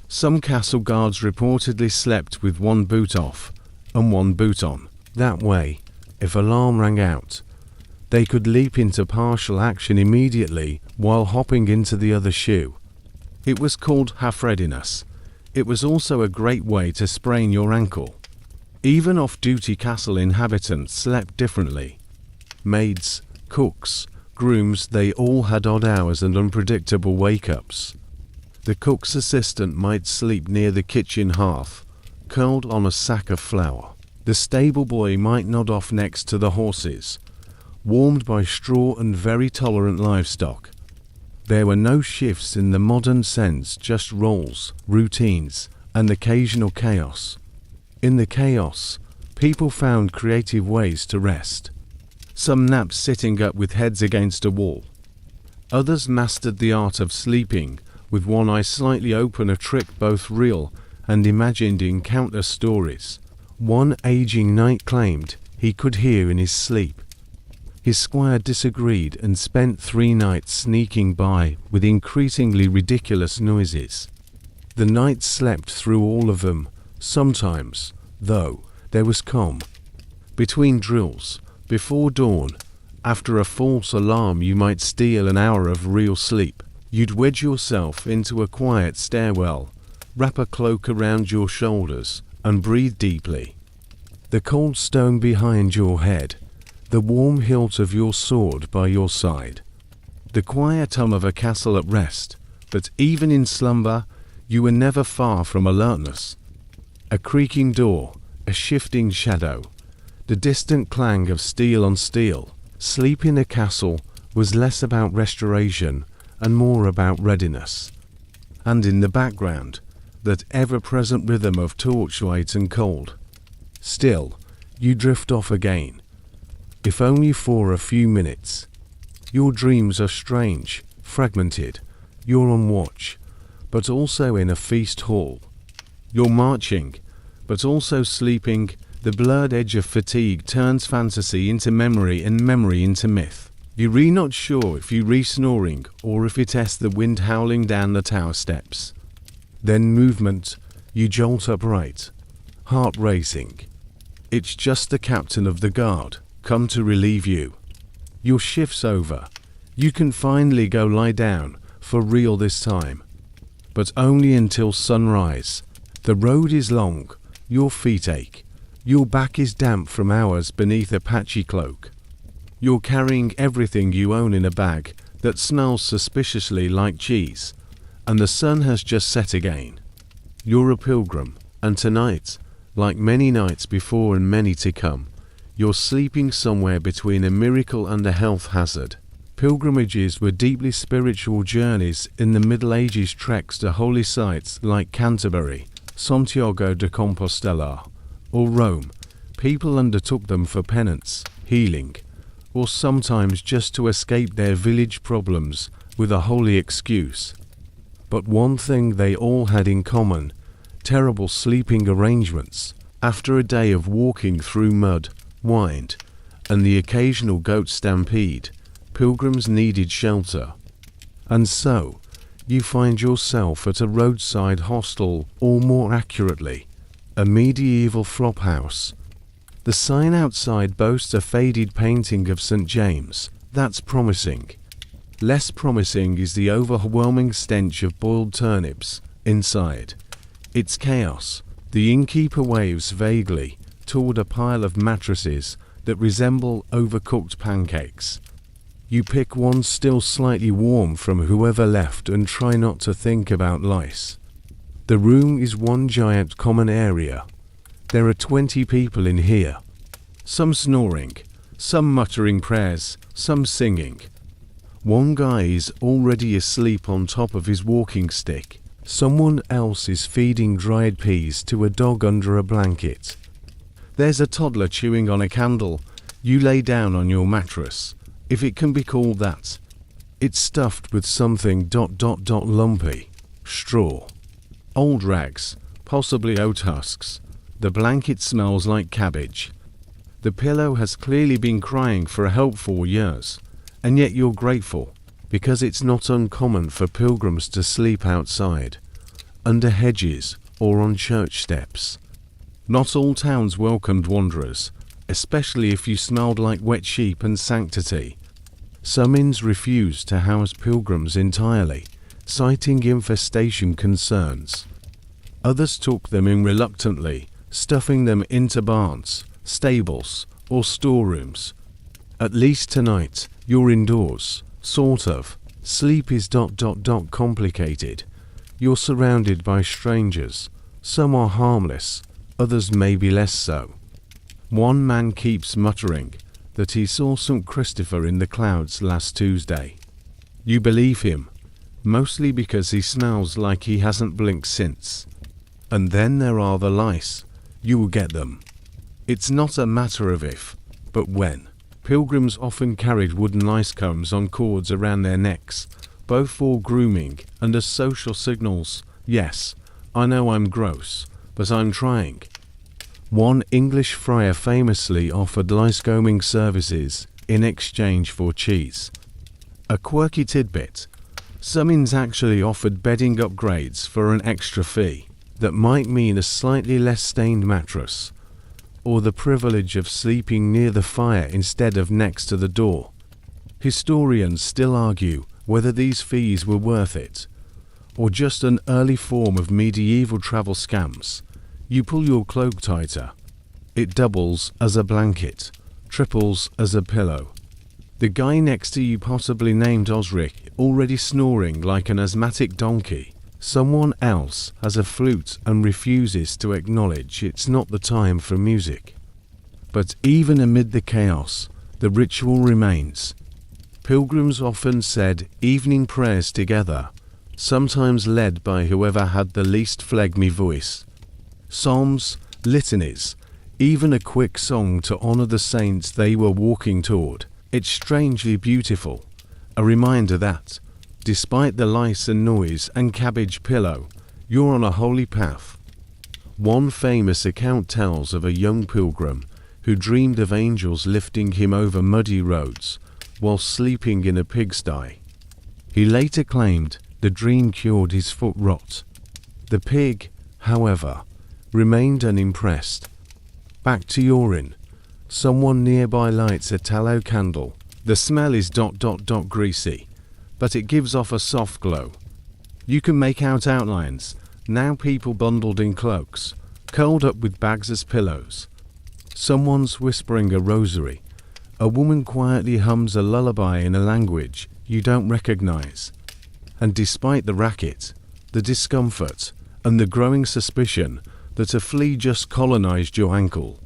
Some castle guards reportedly slept with one boot off and one boot on. That way, if alarm rang out, they could leap into partial action immediately while hopping into the other shoe. It was called half-readiness. It was also a great way to sprain your ankle. Even off-duty castle inhabitants slept differently. Maids, cooks, grooms, they all had odd hours and unpredictable wake-ups. The cook's assistant might sleep near the kitchen hearth, curled on a sack of flour. The stable boy might nod off next to the horses, warmed by straw and very tolerant livestock. There were no shifts in the modern sense, just roles, routines, and occasional chaos. In the chaos, people found creative ways to rest. Some napped sitting up with heads against a wall. Others mastered the art of sleeping with one eye slightly open, a trick both real and imagined in countless stories. One aging knight claimed he could hear in his sleep. His squire disagreed and spent 3 nights sneaking by with increasingly ridiculous noises. The knight slept through all of them. Sometimes, though, there was calm. Between drills, before dawn, after a false alarm, you might steal an hour of real sleep. You'd wedge yourself into a quiet stairwell, Wrap a cloak around your shoulders and breathe deeply. The cold stone behind your head, the warm hilt of your sword by your side. The quiet hum of a castle at rest, but even in slumber, you were never far from alertness. A creaking door, a shifting shadow, the distant clang of steel on steel. Sleep in a castle was less about restoration and more about readiness. And in the background, that ever-present rhythm of torchlight and cold. Still, you drift off again, if only for a few minutes. Your dreams are strange, fragmented. You're on watch, but also in a feast hall. You're marching, but also sleeping. The blurred edge of fatigue turns fantasy into memory and memory into myth. You're not sure if you're snoring or if it's the wind howling down the tower steps. Then movement, you jolt upright, heart racing. It's just the captain of the guard, come to relieve you. Your shift's over. You can finally go lie down, for real this time. But only until sunrise. The road is long, your feet ache. Your back is damp from hours beneath a patchy cloak. You're carrying everything you own in a bag that smells suspiciously like cheese, and the sun has just set again. You're a pilgrim, and tonight, like many nights before and many to come, you're sleeping somewhere between a miracle and a health hazard. Pilgrimages were deeply spiritual journeys. In the Middle Ages, treks to holy sites like Canterbury, Santiago de Compostela, or Rome. People undertook them for penance, healing, or sometimes just to escape their village problems with a holy excuse. But one thing they all had in common: terrible sleeping arrangements. After a day of walking through mud, wind, and the occasional goat stampede, pilgrims needed shelter. And so, you find yourself at a roadside hostel, or more accurately, a medieval flophouse. The sign outside boasts a faded painting of St. James. That's promising. Less promising is the overwhelming stench of boiled turnips inside. It's chaos. The innkeeper waves vaguely toward a pile of mattresses that resemble overcooked pancakes. You pick one still slightly warm from whoever left and try not to think about lice. The room is one giant common area. There are 20 people in here. Some snoring, some muttering prayers, some singing. One guy is already asleep on top of his walking stick. Someone else is feeding dried peas to a dog under a blanket. There's a toddler chewing on a candle. You lay down on your mattress, if it can be called that. It's stuffed with something lumpy. Straw. Old rags, possibly oat husks. The blanket smells like cabbage. The pillow has clearly been crying for help for years, and yet you're grateful, because it's not uncommon for pilgrims to sleep outside, under hedges or on church steps. Not all towns welcomed wanderers, especially if you smelled like wet sheep and sanctity. Some inns refused to house pilgrims entirely, citing infestation concerns. Others took them in reluctantly, stuffing them into barns, stables, or storerooms. At least tonight, you're indoors, sort of. Sleep is complicated. You're surrounded by strangers. Some are harmless, others may be less so. One man keeps muttering that he saw St. Christopher in the clouds last Tuesday. You believe him, mostly because he smells like he hasn't blinked since. And then there are the lice. You will get them. It's not a matter of if, but when. Pilgrims often carried wooden lice combs on cords around their necks, both for grooming and as social signals. Yes, I know I'm gross, but I'm trying. One English friar famously offered lice-combing services in exchange for cheese. A quirky tidbit. Some inns actually offered bedding upgrades for an extra fee. That might mean a slightly less stained mattress, or the privilege of sleeping near the fire instead of next to the door. Historians still argue whether these fees were worth it. or just an early form of medieval travel scams. You pull your cloak tighter. It doubles as a blanket, triples as a pillow. The guy next to you, possibly named Osric, already snoring like an asthmatic donkey. Someone else has a flute and refuses to acknowledge it's not the time for music. But even amid the chaos, the ritual remains. Pilgrims often said evening prayers together, sometimes led by whoever had the least phlegmy voice. Psalms, litanies, even a quick song to honor the saints they were walking toward. It's strangely beautiful, a reminder that, despite the lice and noise and cabbage pillow, you're on a holy path. One famous account tells of a young pilgrim who dreamed of angels lifting him over muddy roads while sleeping in a pigsty. He later claimed the dream cured his foot rot. The pig, however, remained unimpressed. Back to your inn. Someone nearby lights a tallow candle. The smell is greasy, but it gives off a soft glow. You can make out outlines, now people bundled in cloaks, curled up with bags as pillows. Someone's whispering a rosary. A woman quietly hums a lullaby in a language you don't recognize. And despite the racket, the discomfort, and the growing suspicion that a flea just colonized your ankle,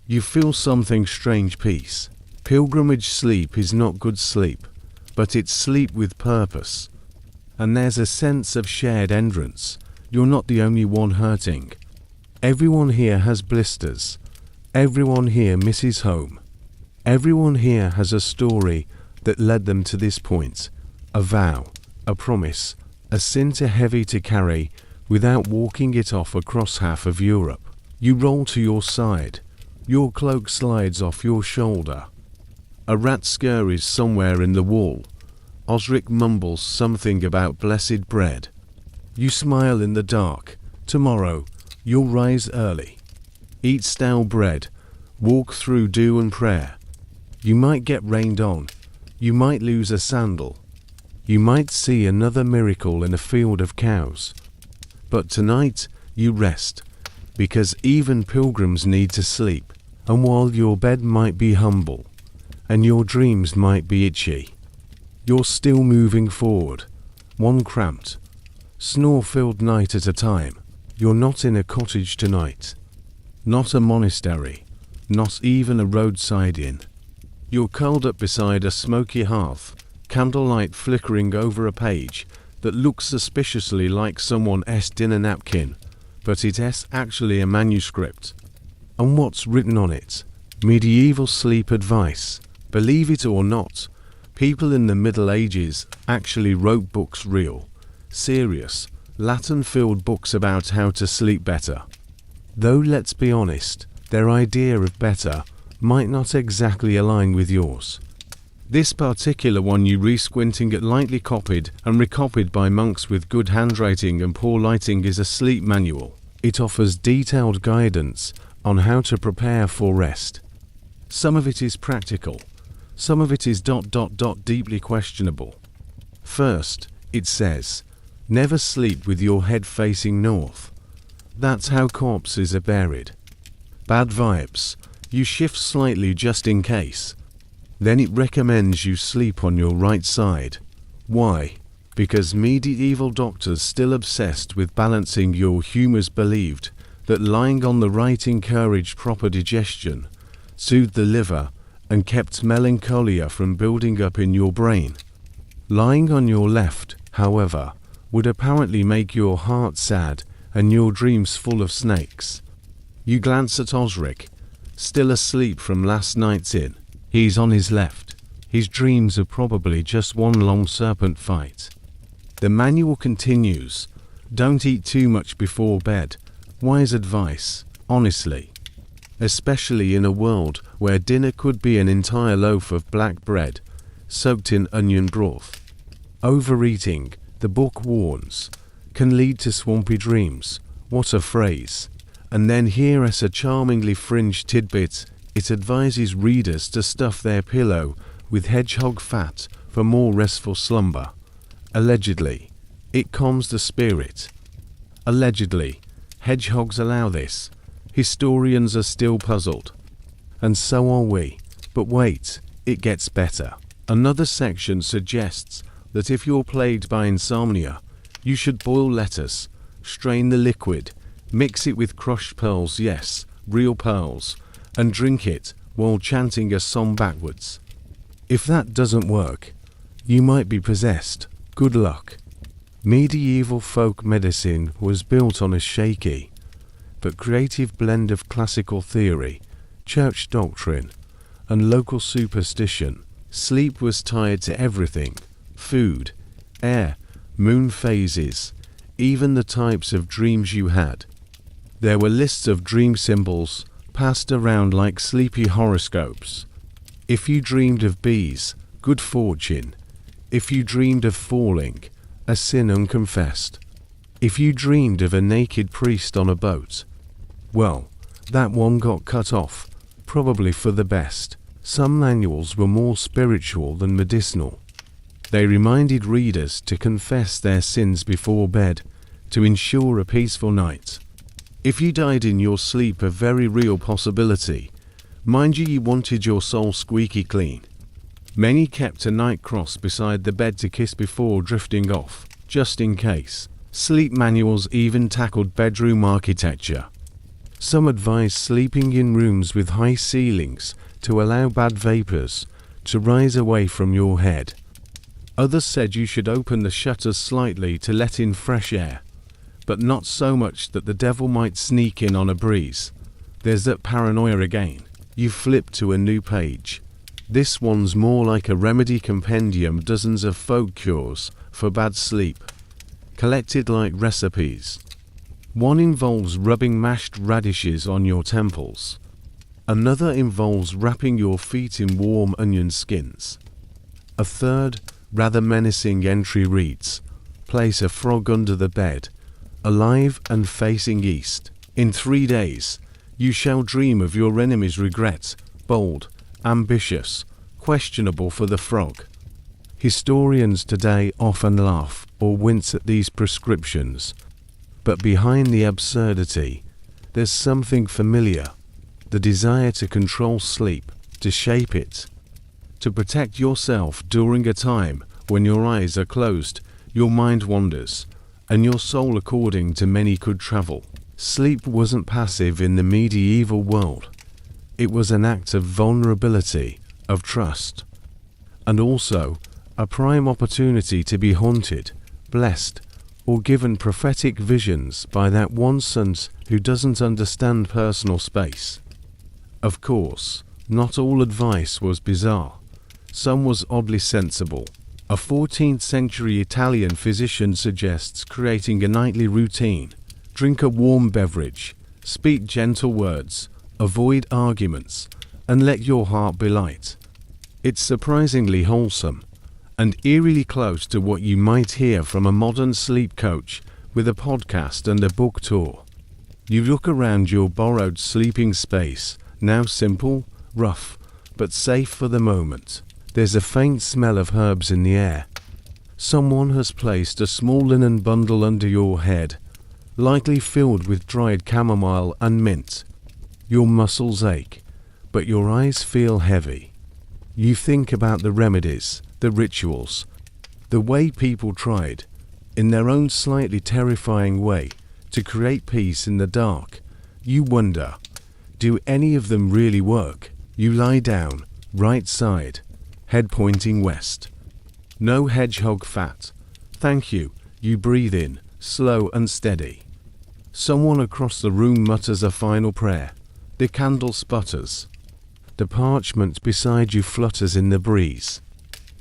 you feel something strange peace. Pilgrimage sleep is not good sleep, but it's sleep with purpose. And there's a sense of shared endurance. You're not the only one hurting. Everyone here has blisters. Everyone here misses home. Everyone here has a story that led them to this point. A vow, a promise, a sin too heavy to carry without walking it off across half of Europe. You roll to your side. Your cloak slides off your shoulder. A rat scurries somewhere in the wall. Osric mumbles something about blessed bread. You smile in the dark. Tomorrow, you'll rise early. Eat stale bread. Walk through dew and prayer. You might get rained on. You might lose a sandal. You might see another miracle in a field of cows. But tonight, you rest, because even pilgrims need to sleep. And while your bed might be humble, and your dreams might be itchy, you're still moving forward, one cramped, snore-filled night at a time. You're not in a cottage tonight, not a monastery, not even a roadside inn. You're curled up beside a smoky hearth, candlelight flickering over a page that looks suspiciously like someone etched in a napkin, but it's actually a manuscript. And what's written on it? Medieval sleep advice. Believe it or not, people in the Middle Ages actually wrote books, real, serious, Latin-filled books about how to sleep better. Though let's be honest, their idea of better might not exactly align with yours. This particular one you re-squinting at lightly copied and recopied by monks with good handwriting and poor lighting is a sleep manual. It offers detailed guidance on how to prepare for rest. Some of it is practical, some of it is deeply questionable. First, it says, never sleep with your head facing north. That's how corpses are buried. Bad vibes, you shift slightly just in case. Then it recommends you sleep on your right side. Why? Because medieval doctors still obsessed with balancing your humors believed that lying on the right encouraged proper digestion, soothed the liver, and kept melancholia from building up in your brain. Lying on your left, however, would apparently make your heart sad and your dreams full of snakes. You glance at Osric, still asleep from last night's inn. He's on his left. His dreams are probably just one long serpent fight. The manual continues. Don't eat too much before bed. Wise advice, honestly. Especially in a world where dinner could be an entire loaf of black bread, soaked in onion broth. Overeating, the book warns, can lead to swampy dreams. What a phrase. And then here as a charmingly fringed tidbit, it advises readers to stuff their pillow with hedgehog fat for more restful slumber. Allegedly, It calms the spirit. Allegedly, hedgehogs allow this. Historians are still puzzled. And so are we. But wait, it gets better. Another section suggests that if you're plagued by insomnia, you should boil lettuce, strain the liquid, mix it with crushed pearls, yes, real pearls, and drink it while chanting a psalm backwards. If that doesn't work, you might be possessed. Good luck. Medieval folk medicine was built on a shaky but creative blend of classical theory, church doctrine, and local superstition. Sleep was tied to everything: food, air, moon phases, even the types of dreams you had. There were lists of dream symbols passed around like sleepy horoscopes. If you dreamed of bees, good fortune. If you dreamed of falling, a sin unconfessed. If you dreamed of a naked priest on a boat, well, that one got cut off, probably for the best. Some manuals were more spiritual than medicinal. They reminded readers to confess their sins before bed, to ensure a peaceful night. If you died in your sleep, a very real possibility. Mind you wanted your soul squeaky clean. Many kept a night cross beside the bed to kiss before drifting off, just in case. Sleep manuals even tackled bedroom architecture. Some advised sleeping in rooms with high ceilings to allow bad vapors to rise away from your head. Others said you should open the shutters slightly to let in fresh air, but not so much that the devil might sneak in on a breeze. There's that paranoia again. You flip to a new page. This one's more like a remedy compendium, dozens of folk cures for bad sleep, collected like recipes. One involves rubbing mashed radishes on your temples. Another involves wrapping your feet in warm onion skins. A third, rather menacing entry reads, place a frog under the bed, alive and facing east. In 3 days, you shall dream of your enemy's regret, bold, ambitious, questionable for the frog. Historians today often laugh or wince at these prescriptions, but behind the absurdity, there's something familiar. The desire to control sleep, to shape it, to protect yourself during a time when your eyes are closed, your mind wanders, and your soul, according to many, could travel. Sleep wasn't passive in the medieval world. It was an act of vulnerability, of trust, and also a prime opportunity to be haunted, blessed, or given prophetic visions by that one sense who doesn't understand personal space. Of course, not all advice was bizarre. Some was oddly sensible. A 14th century Italian physician suggests creating a nightly routine. Drink a warm beverage, speak gentle words, avoid arguments, and let your heart be light. It's surprisingly wholesome, and eerily close to what you might hear from a modern sleep coach with a podcast and a book tour. You look around your borrowed sleeping space, now simple, rough, but safe for the moment. There's a faint smell of herbs in the air. Someone has placed a small linen bundle under your head, likely filled with dried chamomile and mint. Your muscles ache, but your eyes feel heavy. You think about the remedies, the rituals, the way people tried, in their own slightly terrifying way, to create peace in the dark. You wonder, do any of them really work? You lie down, right side, head pointing west. No hedgehog fat. Thank you. You breathe in, slow and steady. Someone across the room mutters a final prayer. The candle sputters. The parchment beside you flutters in the breeze.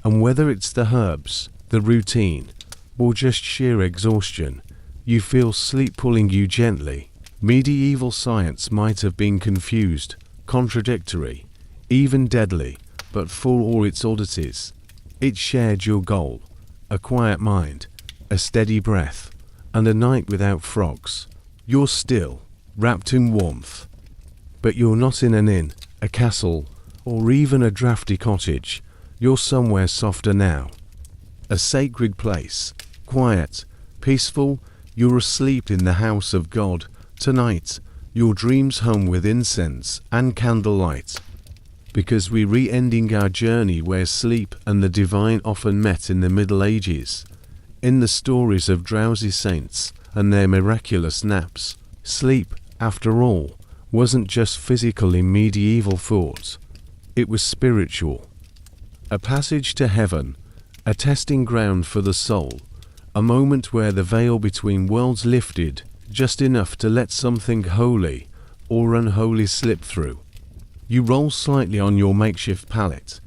And whether it's the herbs, the routine, or just sheer exhaustion, you feel sleep pulling you gently. Medieval science might have been confused, contradictory, even deadly, but for all its oddities, it shared your goal: a quiet mind, a steady breath, and a night without frogs. You're still, wrapped in warmth. But you're not in an inn, a castle, or even a drafty cottage. You're somewhere softer now. A sacred place, quiet, Peaceful, you're asleep in the house of God. Tonight, your dreams hum with incense and candlelight. Because we're re-ending our journey where sleep and the divine often met in the Middle Ages. In the stories of drowsy saints and their miraculous naps, sleep, after all, wasn't just physical in medieval thought. It was spiritual. A passage to heaven, a testing ground for the soul, a moment where the veil between worlds lifted just enough to let something holy or unholy slip through. You roll slightly on your makeshift pallet,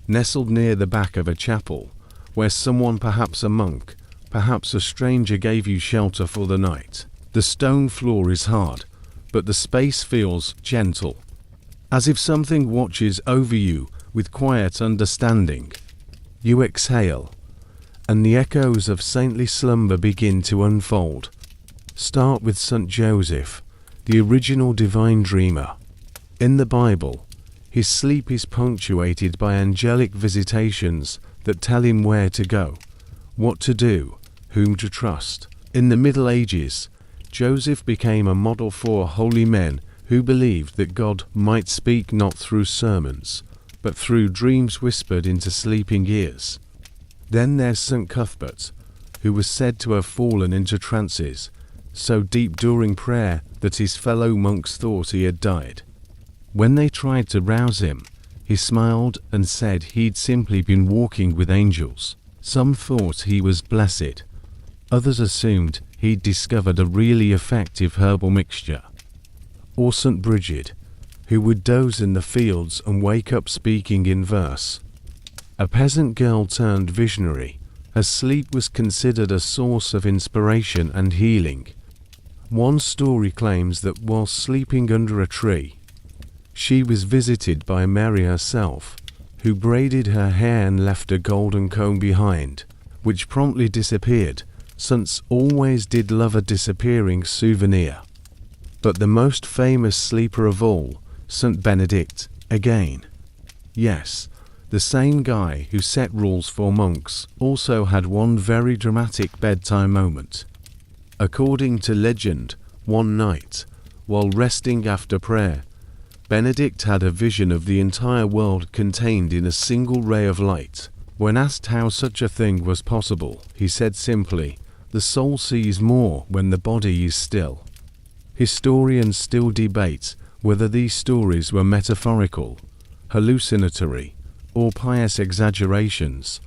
nestled near the back of a chapel, where someone, perhaps a monk, perhaps a stranger, gave you shelter for the night. The stone floor is hard, but the space feels gentle, as if something watches over you with quiet understanding. You exhale, and the echoes of saintly slumber begin to unfold. Start with St. Joseph, the original divine dreamer. In the Bible, his sleep is punctuated by angelic visitations that tell him where to go, what to do, whom to trust. In the Middle Ages, Joseph became a model for holy men who believed that God might speak not through sermons, but through dreams whispered into sleeping ears. Then there's St. Cuthbert, who was said to have fallen into trances so deep during prayer that his fellow monks thought he had died. When they tried to rouse him, he smiled and said he'd simply been walking with angels. Some thought he was blessed. Others assumed he'd discovered a really effective herbal mixture. Or St. Bridget, who would doze in the fields and wake up speaking in verse. A peasant girl turned visionary, her sleep was considered a source of inspiration and healing. One story claims that while sleeping under a tree, she was visited by Mary herself, who braided her hair and left a golden comb behind, which promptly disappeared. Saints always did love a disappearing souvenir. But the most famous sleeper of all, St. Benedict, again. Yes, the same guy who set rules for monks also had one very dramatic bedtime moment. According to legend, one night, while resting after prayer, Benedict had a vision of the entire world contained in a single ray of light. When asked how such a thing was possible, he said simply, "The soul sees more when the body is still." Historians still debate whether these stories were metaphorical, hallucinatory, or pious exaggerations.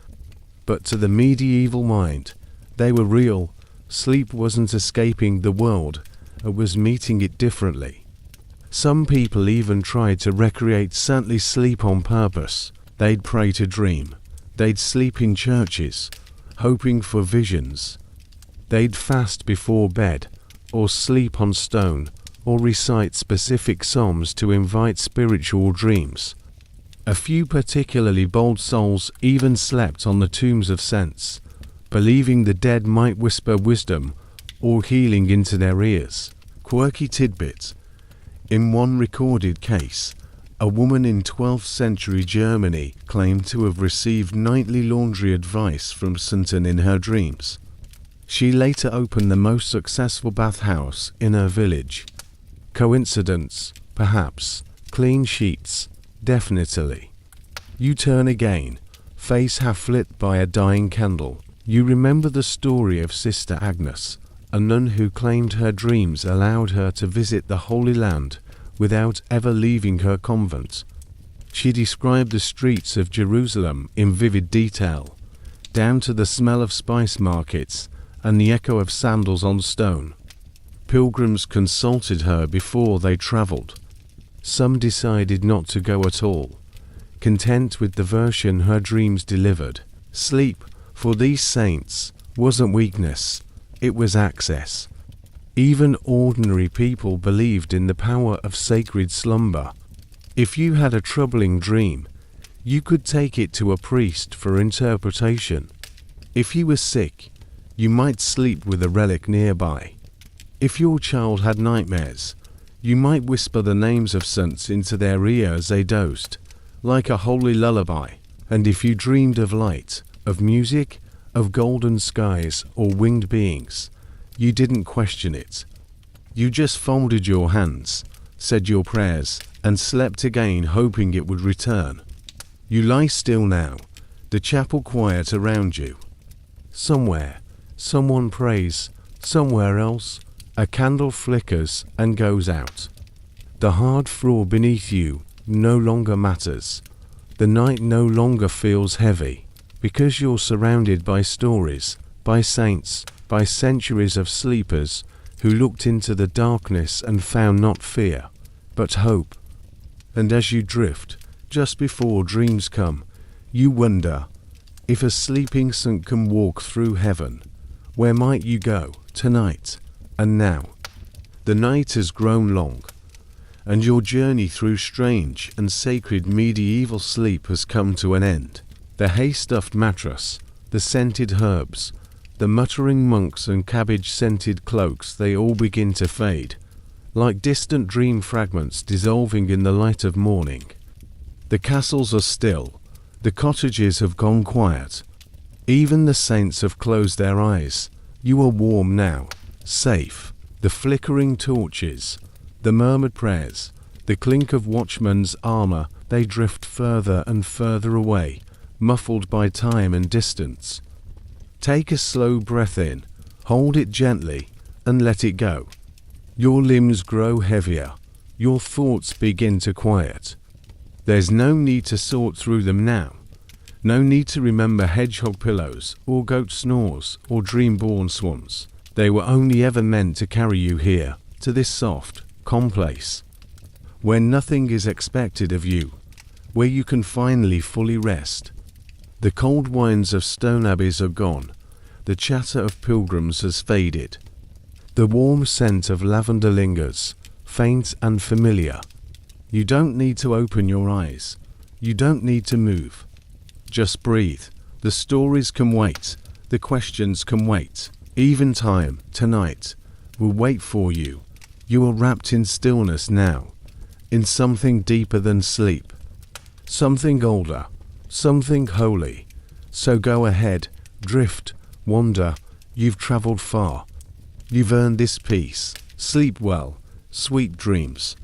But to the medieval mind, they were real. Sleep wasn't escaping the world, it was meeting it differently. Some people even tried to recreate saintly sleep on purpose. They'd pray to dream. They'd sleep in churches, hoping for visions. They'd fast before bed, or sleep on stone, or recite specific psalms to invite spiritual dreams. A few particularly bold souls even slept on the tombs of saints, believing the dead might whisper wisdom or healing into their ears. Quirky tidbit. In one recorded case, a woman in 12th century Germany claimed to have received nightly laundry advice from Satan in her dreams. She later opened the most successful bathhouse in her village. Coincidence? Perhaps. Clean sheets? Definitely. You turn again, face half lit by a dying candle. You remember the story of Sister Agnes, a nun who claimed her dreams allowed her to visit the Holy Land without ever leaving her convent. She described the streets of Jerusalem in vivid detail, down to the smell of spice markets and the echo of sandals on stone. Pilgrims consulted her before they travelled. Some decided not to go at all, content with the version her dreams delivered. Sleep, for these saints, wasn't weakness, it was access. Even ordinary people believed in the power of sacred slumber. If you had a troubling dream, you could take it to a priest for interpretation. If you were sick, you might sleep with a relic nearby. If your child had nightmares, you might whisper the names of saints into their ear as they dozed, like a holy lullaby. And if you dreamed of light, of music, of golden skies or winged beings. You didn't question it. You just folded your hands, said your prayers, and slept again, hoping it would return. You lie still now, the chapel quiet around you. Somewhere, someone prays, somewhere else, a candle flickers and goes out. The hard floor beneath you no longer matters. The night no longer feels heavy, because you're surrounded by stories, by saints, by centuries of sleepers who looked into the darkness and found not fear, but hope. And as you drift, just before dreams come, you wonder, if a sleeping saint can walk through heaven, where might you go tonight and now? The night has grown long, and your journey through strange and sacred medieval sleep has come to an end. The hay-stuffed mattress, the scented herbs, the muttering monks and cabbage-scented cloaks, they all begin to fade, like distant dream fragments dissolving in the light of morning. The castles are still, the cottages have gone quiet, even the saints have closed their eyes. You are warm now, safe. The flickering torches, the murmured prayers, the clink of watchmen's armor, they drift further and further away, muffled by time and distance. Take a slow breath in, hold it gently, and let it go. Your limbs grow heavier, your thoughts begin to quiet. There's no need to sort through them now. No need to remember hedgehog pillows, or goat snores, or dream-born swans. They were only ever meant to carry you here, to this soft, calm place, where nothing is expected of you, where you can finally fully rest. The cold wines of stone abbeys are gone, the chatter of pilgrims has faded. The warm scent of lavender lingers, faint and familiar. You don't need to open your eyes, you don't need to move. Just breathe. The stories can wait, the questions can wait. Even time, tonight, will wait for you. You are wrapped in stillness now, in something deeper than sleep, something older, something holy. So go ahead, drift, wander. You've traveled far. You've earned this peace. Sleep well, sweet dreams.